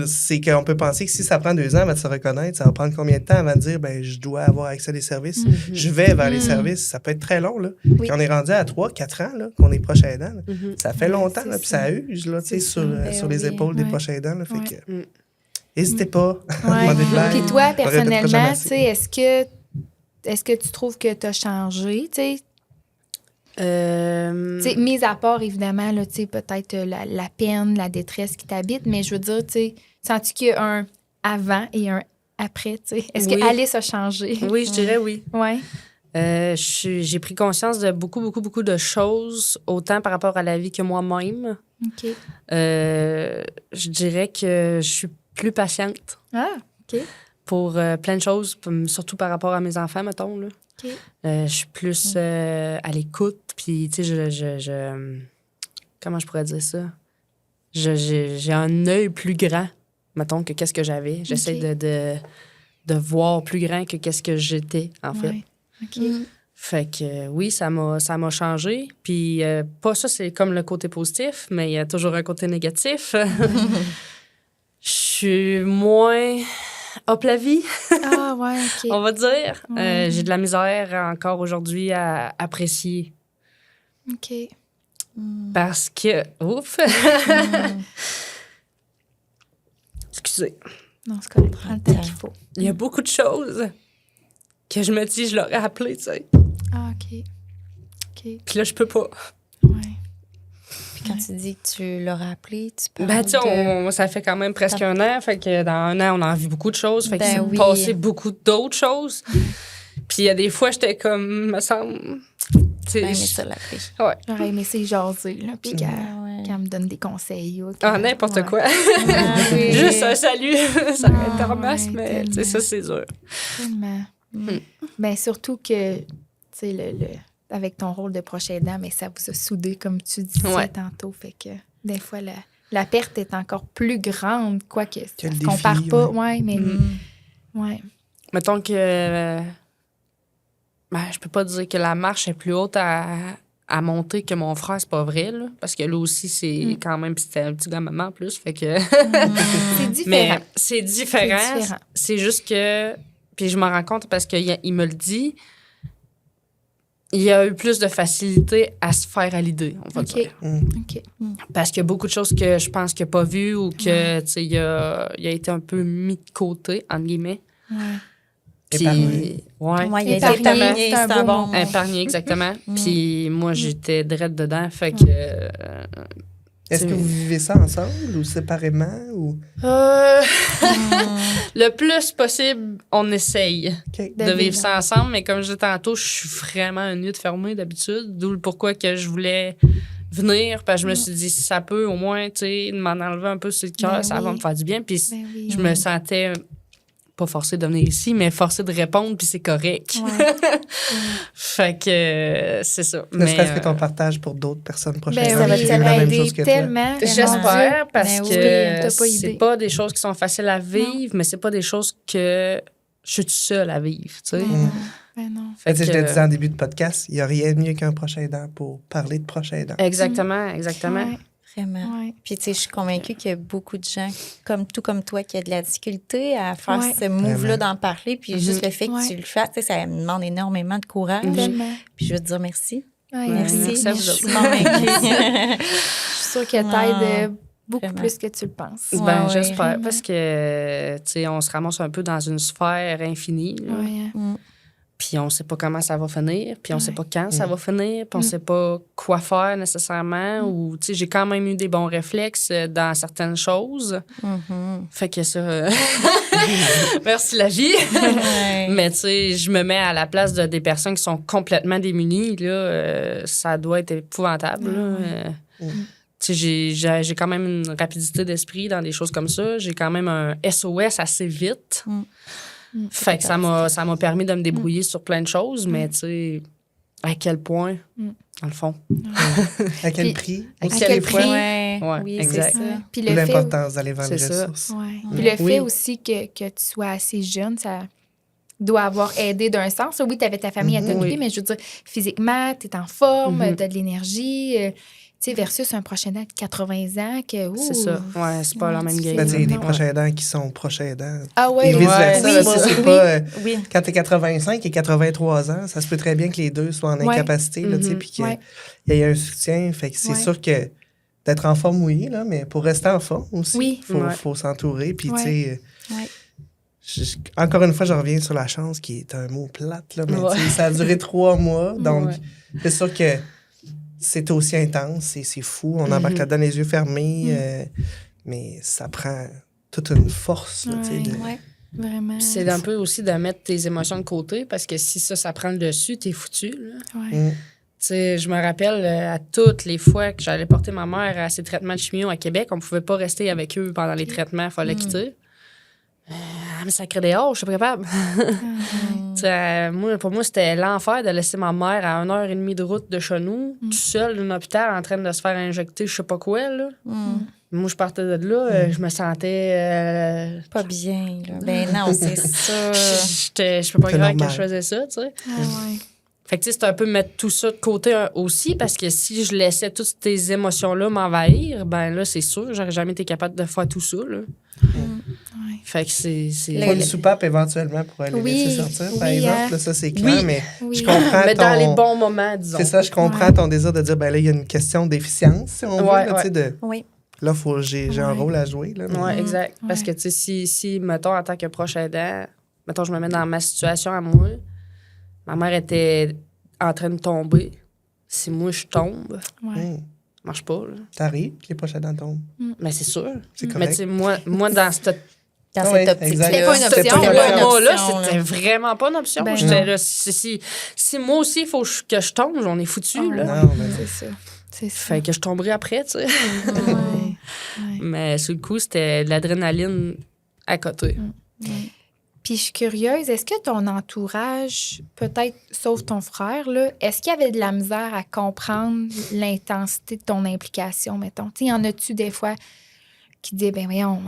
C'est qu'on peut penser que si ça prend 2 ans avant de se reconnaître, ça va prendre combien de temps avant de dire ben je dois avoir accès à des services, je vais vers les services. Ça peut être très long, là. Puis on est rendu à 3-4 ans, là, qu'on est prochain aidant. Ça fait longtemps, là, puis ça use, là, tu sais, sur les épaules des prochains aidants, là, fait que n'hésitez pas à demander de l'aide. Puis toi, personnellement, tu sais, est-ce que tu trouves que tu as changé, tu sais? Mis à part, évidemment, là, peut-être la peine, la détresse qui t'habite, mais je veux dire, sens-tu qu'il y a un avant et un après? Est-ce que Alice a changé? Oui, je dirais oui. Ouais. J'ai pris conscience de beaucoup de choses, autant par rapport à la vie que moi-même. OK. Je dirais que je suis plus patiente. Ah, OK. Pour plein de choses, surtout par rapport à mes enfants, mettons, là. Okay. Je suis plus à l'écoute, puis, tu sais, comment je pourrais dire ça? J'ai un œil plus grand, mettons, que qu'est-ce que j'avais. J'essaie de voir plus grand que qu'est-ce que j'étais, en fait. OK. Fait que, oui, ça m'a changé. Puis, pas ça, c'est comme le côté positif, mais il y a toujours un côté négatif. Je suis moins... hop la vie. Ah, ouais, OK. On va dire. J'ai de la misère encore aujourd'hui à apprécier. OK. Parce que... Ouf! Excusez. Non, c'est correct. Prends le temps qu'il faut. Il y a beaucoup de choses que je me dis, je l'aurais appelé, tu sais. Ah, OK. OK. Puis là, je peux pas. Ouais. Puis quand tu dis que tu l'auras appelé, tu parles Ben, tu sais, ça fait quand même presque un an. Fait que dans un an, on a vu beaucoup de choses. Fait qu'il s'est passé beaucoup d'autres choses. Puis il y a des fois, j'étais comme, me semble... J'aurais aimé ça l'appeler. Ouais. J'aurais aimé ça jaser, là, puis qu'elle me donne des conseils. N'importe quoi. Oui. Juste un salut. Ça va être en masse, mais tu sais, ça, c'est dur. Tellement. Ben, surtout que, tu sais, avec ton rôle de proche aidant, mais ça vous a soudé, comme tu disais tantôt. Fait que des fois, la perte est encore plus grande, quoique ça ne se compare pas. Ouais, mais... Ouais. Mettons que... je peux pas dire que la marche est plus haute à monter que mon frère, c'est pas vrai, là. Parce que là aussi, c'est quand même... C'était un petit gars maman en plus, fait que... C'est différent. Mais c'est différent. C'est juste que... Puis je m'en rends compte parce qu'il me le dit. Il y a eu plus de facilité à se faire à l'idée, on va dire. OK. Parce qu'il y a beaucoup de choses que je pense qu'il n'a pas vues ou que, tu sais, il a été un peu mis de côté, entre guillemets. Ouais. Puis, il a été épargné, c'est un bon mot. Épargné, exactement. Puis moi, j'étais drette dedans, fait que... Est-ce que vous vivez ça ensemble ou séparément? Ou... Le plus possible, on essaye de vivre ça ensemble. ensemble, mais comme je disais tantôt, je suis vraiment une nuit de fermée d'habitude, d'où le pourquoi que je voulais venir, parce que je me suis dit, si ça peut au moins, tu sais, m'en enlever un peu sur le cœur, ça va me faire du bien. Puis je me sentais... pas forcée de venir ici, mais forcée de répondre, puis c'est correct. Fait que c'est ça. Ne serait-ce que ton partage pour d'autres personnes prochaines. Ça va la même chose que tellement. J'espère, parce que t'as pas idée. c'est pas des choses qui sont faciles à vivre, mais c'est pas des choses que je suis toute seule à vivre, tu sais. Ben non. Fait je le disais en début de podcast, il n'y a rien de mieux qu'un proche aidant pour parler de proche aidant. Exactement. Ouais. Vraiment. Ouais. Puis, tu sais, je suis convaincue qu'il y a beaucoup de gens, comme toi, qui a de la difficulté à faire ce move-là d'en parler. Puis, juste le fait que tu le fasses, tu sais, ça me demande énormément de courage. Puis, je veux te dire merci. Ouais, Merci. à Je vous suis convaincue. Je suis sûre qu'elle t'aide beaucoup plus que tu le penses. J'espère, parce que, tu sais, on se ramasse un peu dans une sphère infinie, là. Puis on sait pas comment ça va finir, puis on sait pas quand ça va finir, puis on sait pas quoi faire nécessairement. Ou, tu sais, j'ai quand même eu des bons réflexes dans certaines choses. Fait que ça... Merci la vie! Mais, tu sais, je me mets à la place des personnes qui sont complètement démunies, là. Ça doit être épouvantable, là. Tu sais, j'ai quand même une rapidité d'esprit dans des choses comme ça. J'ai quand même un SOS assez vite. Fait que ça m'a permis de me débrouiller sur plein de choses, mais tu sais, à quel point, dans le fond. À quel prix? À quel prix? Oui, exact. c'est ça. Puis l'importance d'aller vers les ressources. Puis le fait aussi que tu sois assez jeune, ça doit avoir aidé d'un sens. Oui, tu avais ta famille à t'occuper, mais je veux dire, physiquement, tu es en forme, tu as de l'énergie. Tu sais, versus un proche aidant de 80 ans que... C'est ça. Ouais, c'est pas la même game. Il y a des proches aidants qui sont proches aidants. Ah ouais. Et vice-versa. C'est pas... Quand tu es 85 et 83 ans, ça se peut très bien que les deux soient en incapacité, là, tu sais, puis qu'il y ait un soutien. Fait que c'est sûr que d'être en forme, oui, là, mais pour rester en forme aussi, faut s'entourer. Puis, tu sais... Encore une fois, je reviens sur la chance, qui est un mot plate, là, mais ça a duré 3 mois. Donc, c'est sûr que c'est aussi intense, c'est fou. On embarque là-dedans les yeux fermés, mais ça prend toute une force. Là, vraiment. C'est un peu aussi de mettre tes émotions de côté, parce que si ça prend le dessus, t'es foutu. Là. Tu sais, je me rappelle à toutes les fois que j'allais porter ma mère à ses traitements de chimio à Québec, on pouvait pas rester avec eux pendant les traitements, il fallait quitter. Mais ça crée dehors, je suis pas capable. Pour moi, c'était l'enfer de laisser ma mère à 1h30 de route de chez nous, tout seul dans un hôpital en train de se faire injecter je sais pas quoi. Là. Moi, je partais de là, je me sentais... pas bien. Là. Ben non, c'est ça. Je peux pas croire que je faisais ça, tu sais. Fait que, tu sais, c'est un peu mettre tout ça de côté aussi, parce que si je laissais toutes ces émotions-là m'envahir, ben là, c'est sûr, j'aurais jamais été capable de faire tout ça, là. Fait que c'est... Pas une soupape éventuellement pour aller laisser sortir, par exemple. Là, ça, c'est clair, mais je comprends mais dans les bons moments, disons. C'est ça, je comprends ton désir de dire, ben là, il y a une question d'efficience, si on veut, là, tu sais, là, j'ai un rôle à jouer, là. Oui, exact. Parce que, tu sais, si, mettons, en tant que proche aidant, mettons, je me mets dans ma situation à moi, ma mère était en train de tomber. si moi je tombe, Ouais. ça marche pas. Là. T'arrives, que les proches aidants tombent. Mais c'est sûr. C'est Mais correct. tu sais, moi dans cette Dans Ouais, cette optique. exact. C'était pas une option. C'était pas une là, option, c'était là. vraiment pas une option. Ben J'étais non. là, si moi aussi, il faut que je tombe, j'en ai foutu. Ah, là. Non, mais non. C'est ça. C'est ça. Fait que je tomberai après, tu sais. Ouais. Ouais. Mais sur le coup, c'était de l'adrénaline à côté. Puis je suis curieuse, est-ce que ton entourage, peut-être sauf ton frère, là, est-ce qu'il y avait de la misère à comprendre l'intensité de ton implication, mettons? Tu sais, y en a-tu des fois qui disent, ben voyons,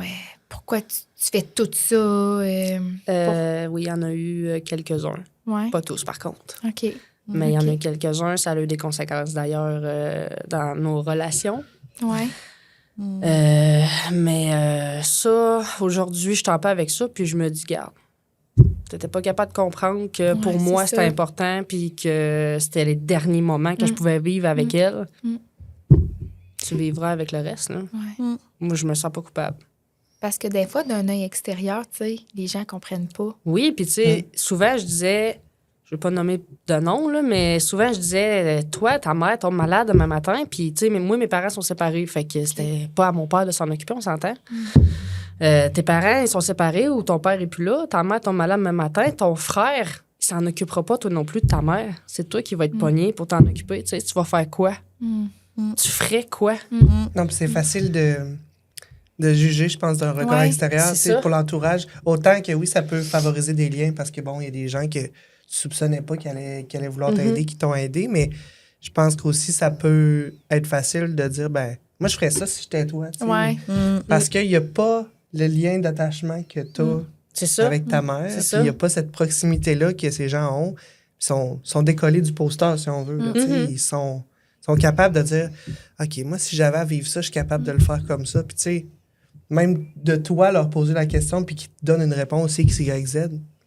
pourquoi tu fais tout ça? Oui, il y en a eu quelques-uns. Ouais, Pas tous, par contre. OK. Mais il y en a OK. eu quelques-uns. Ça a eu des conséquences, d'ailleurs, dans nos relations. Ouais, Mais ça, aujourd'hui, je t'en parle avec ça, puis je me dis, garde, t'étais pas capable de comprendre que pour Ouais, moi, c'est c'était ça. important, puis que c'était les derniers moments que je pouvais vivre avec elle. Tu vivras avec le reste, là. ouais. Moi, je me sens pas coupable. Parce que des fois, d'un œil extérieur, tu sais, les gens comprennent pas. Oui, puis tu sais, souvent, je disais, je vais pas nommer de nom, là, mais souvent, je disais, toi, ta mère tombe malade demain matin, puis tu sais, moi, mes parents sont séparés, fait que c'était pas à mon père de s'en occuper, on s'entend. Tes parents, ils sont séparés ou ton père est plus là, ta mère tombe malade demain matin, ton frère, il s'en occupera pas, toi non plus, de ta mère. C'est toi qui vas être pogné pour t'en occuper, tu sais, tu vas faire quoi? Tu ferais quoi? Non, puis c'est facile de juger, je pense, d'un regard Ouais, extérieur, c'est tu sais, ça. pour l'entourage. Autant que oui, ça peut favoriser des liens parce que, bon, il y a des gens que tu soupçonnais pas qui allaient vouloir t'aider, qui t'ont aidé, mais je pense qu'aussi, ça peut être facile de dire, ben, moi, je ferais ça si j'étais toi, tu sais. Ouais. Parce qu'il n'y a pas le lien d'attachement que tu as C'est ça? avec ta mère, C'est puis ça. il n'y a pas cette proximité-là que ces gens ont. Ils sont décollés du poster, si on veut. Là, tu sais. Ils sont capables de dire, OK, moi, si j'avais à vivre ça, je suis capable de le faire comme ça. Puis, tu sais, même de toi leur poser la question puis qu'ils te donnent une réponse X, Y, Z,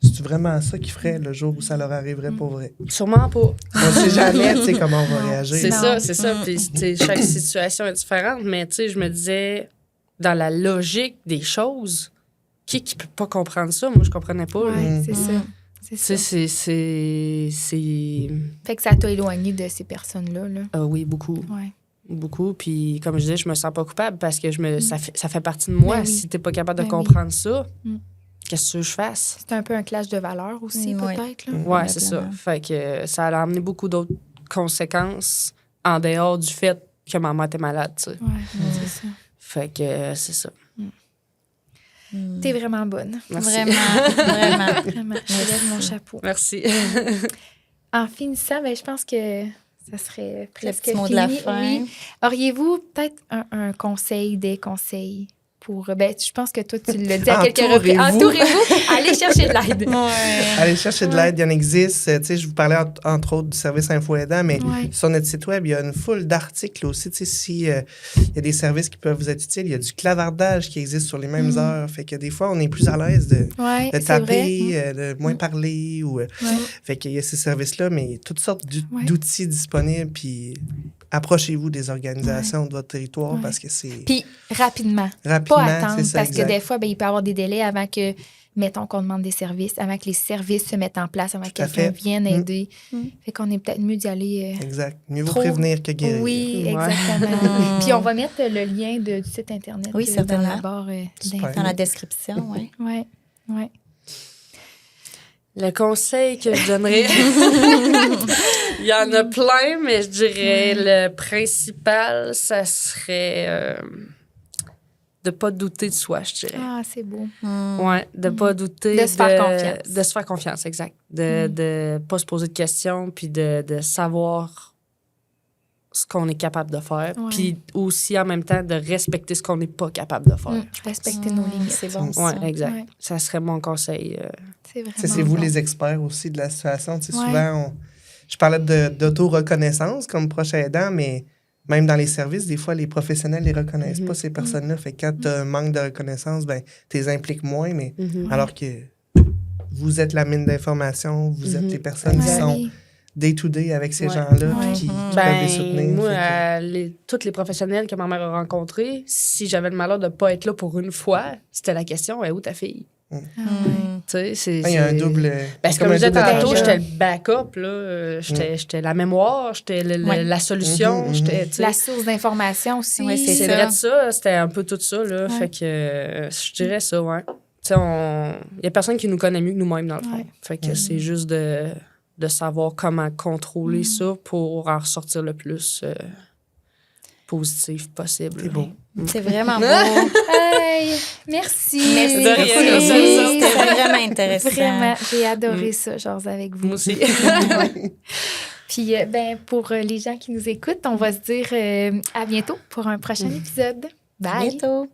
c'est vraiment ça qu'ils feraient le jour où ça leur arriverait pour vrai. Sûrement pas. On ne sait jamais, tu sais, comment on va réagir. C'est Non. ça, c'est ça. Puis, tu sais, chaque situation est différente, mais tu sais, je me disais, dans la logique des choses, qui peut pas comprendre ça? Moi, je comprenais pas. là. Ouais, c'est ça. C'est Tu sais, ça. c'est... Fait que ça t'a éloigné de ces personnes-là, là. Ah oui, beaucoup. Ouais. Beaucoup. Puis, comme je disais, je me sens pas coupable parce que ça fait partie de moi. Ben oui. Si t'es pas capable de Ben oui. comprendre ça, Mm. qu'est-ce que tu veux que je fasse? C'est un peu un clash de valeurs aussi, Ouais. peut-être, là. Ouais, c'est ça. Fait que ça a amené beaucoup d'autres conséquences en dehors du fait que ma mère était malade, tu sais. Ouais, c'est ça. Fait que c'est ça. T'es vraiment bonne. Merci. Vraiment. Vraiment. Je lève mon chapeau. Merci. En finissant, ben, je pense que ça serait Le presque petit mot fini. de la fin. Oui. Auriez-vous peut-être un conseil, des conseils pour... Ben, je pense que toi, tu l'as dit à quelques reprises. Entourez-vous. Allez chercher de l'aide. Allez chercher de l'aide, il y en existe. Tu sais, je vous parlais entre autres du service Info Aidant, mais Ouais. sur notre site web, il y a une foule d'articles aussi. Tu sais, si il y a des services qui peuvent vous être utiles, il y a du clavardage qui existe sur les mêmes heures. Fait que des fois, on est plus à l'aise de Ouais, c'est vrai. taper, de moins parler. Ouais. Fait qu'il y a ces services-là, mais toutes sortes Ouais. d'outils disponibles. Puis approchez-vous des organisations de votre territoire Ouais. parce que c'est Puis rapidement. rapidement, Pas attendre, c'est ça, parce exact. que des fois, ben, il peut y avoir des délais avant que, mettons qu'on demande des services, avant que les services se mettent en place, avant que Tout à quelqu'un fait. vienne aider. Fait qu'on est peut-être mieux d'y aller... Exact. Mieux vaut trop- prévenir que guérir. Oui, Ouais. exactement. Puis on va mettre le lien du site Internet Oui, dans certainement. la barre Super. Dans la description, oui. Oui, oui. Le conseil que je donnerais, il y en a plein, mais je dirais le principal, ça serait de pas douter de soi, je dirais. Ah, c'est beau. Ouais, de pas douter. De se faire confiance. De se faire confiance, exact. De pas se poser de questions, puis de savoir ce qu'on est capable de faire. Ouais. Puis aussi, en même temps, de respecter ce qu'on n'est pas capable de faire. Respecter nos limites. C'est bon, ça. Ouais, exact. Ouais. Ça serait mon conseil. C'est vraiment Tu sais, c'est vous bon. les experts aussi de la situation. Tu sais, Ouais. souvent, je parlais d'auto-reconnaissance comme proche aidant, mais même dans les services, des fois, les professionnels ne les reconnaissent pas, ces personnes-là. Fait que quand tu as un manque de reconnaissance, ben, tu les impliques moins, mais alors que vous êtes la mine d'informations, vous êtes les personnes qui Ouais, sont oui. day-to-day avec ces Ouais. gens-là, Ouais. puis qui peuvent les soutenir. Moi, Fait toutes les professionnels que ma mère a rencontrés, si j'avais le malheur de ne pas être là pour une fois, c'était la question, où ta fille? Tu sais, il y a un double... Parce que comme je disais tantôt, j'étais le backup, là. J'étais la mémoure, j'étais la solution, j'étais... La source d'information aussi. Ouais, C'est vrai de ça, c'était un peu tout ça, là. Fait que je dirais ça, ouais. Tu sais, il y a personne qui nous connaît mieux que nous-mêmes, dans le fond. Fait que c'est juste de savoir comment contrôler ça pour en ressortir le plus positif possible. C'est beau. C'est vraiment beau. Hey, merci. Merci De rien. C'était vraiment intéressant. Vraiment, j'ai adoré ça, genre avec vous. Moi aussi. Puis, pour les gens qui nous écoutent, on va se dire à bientôt pour un prochain épisode. À Bye. bientôt.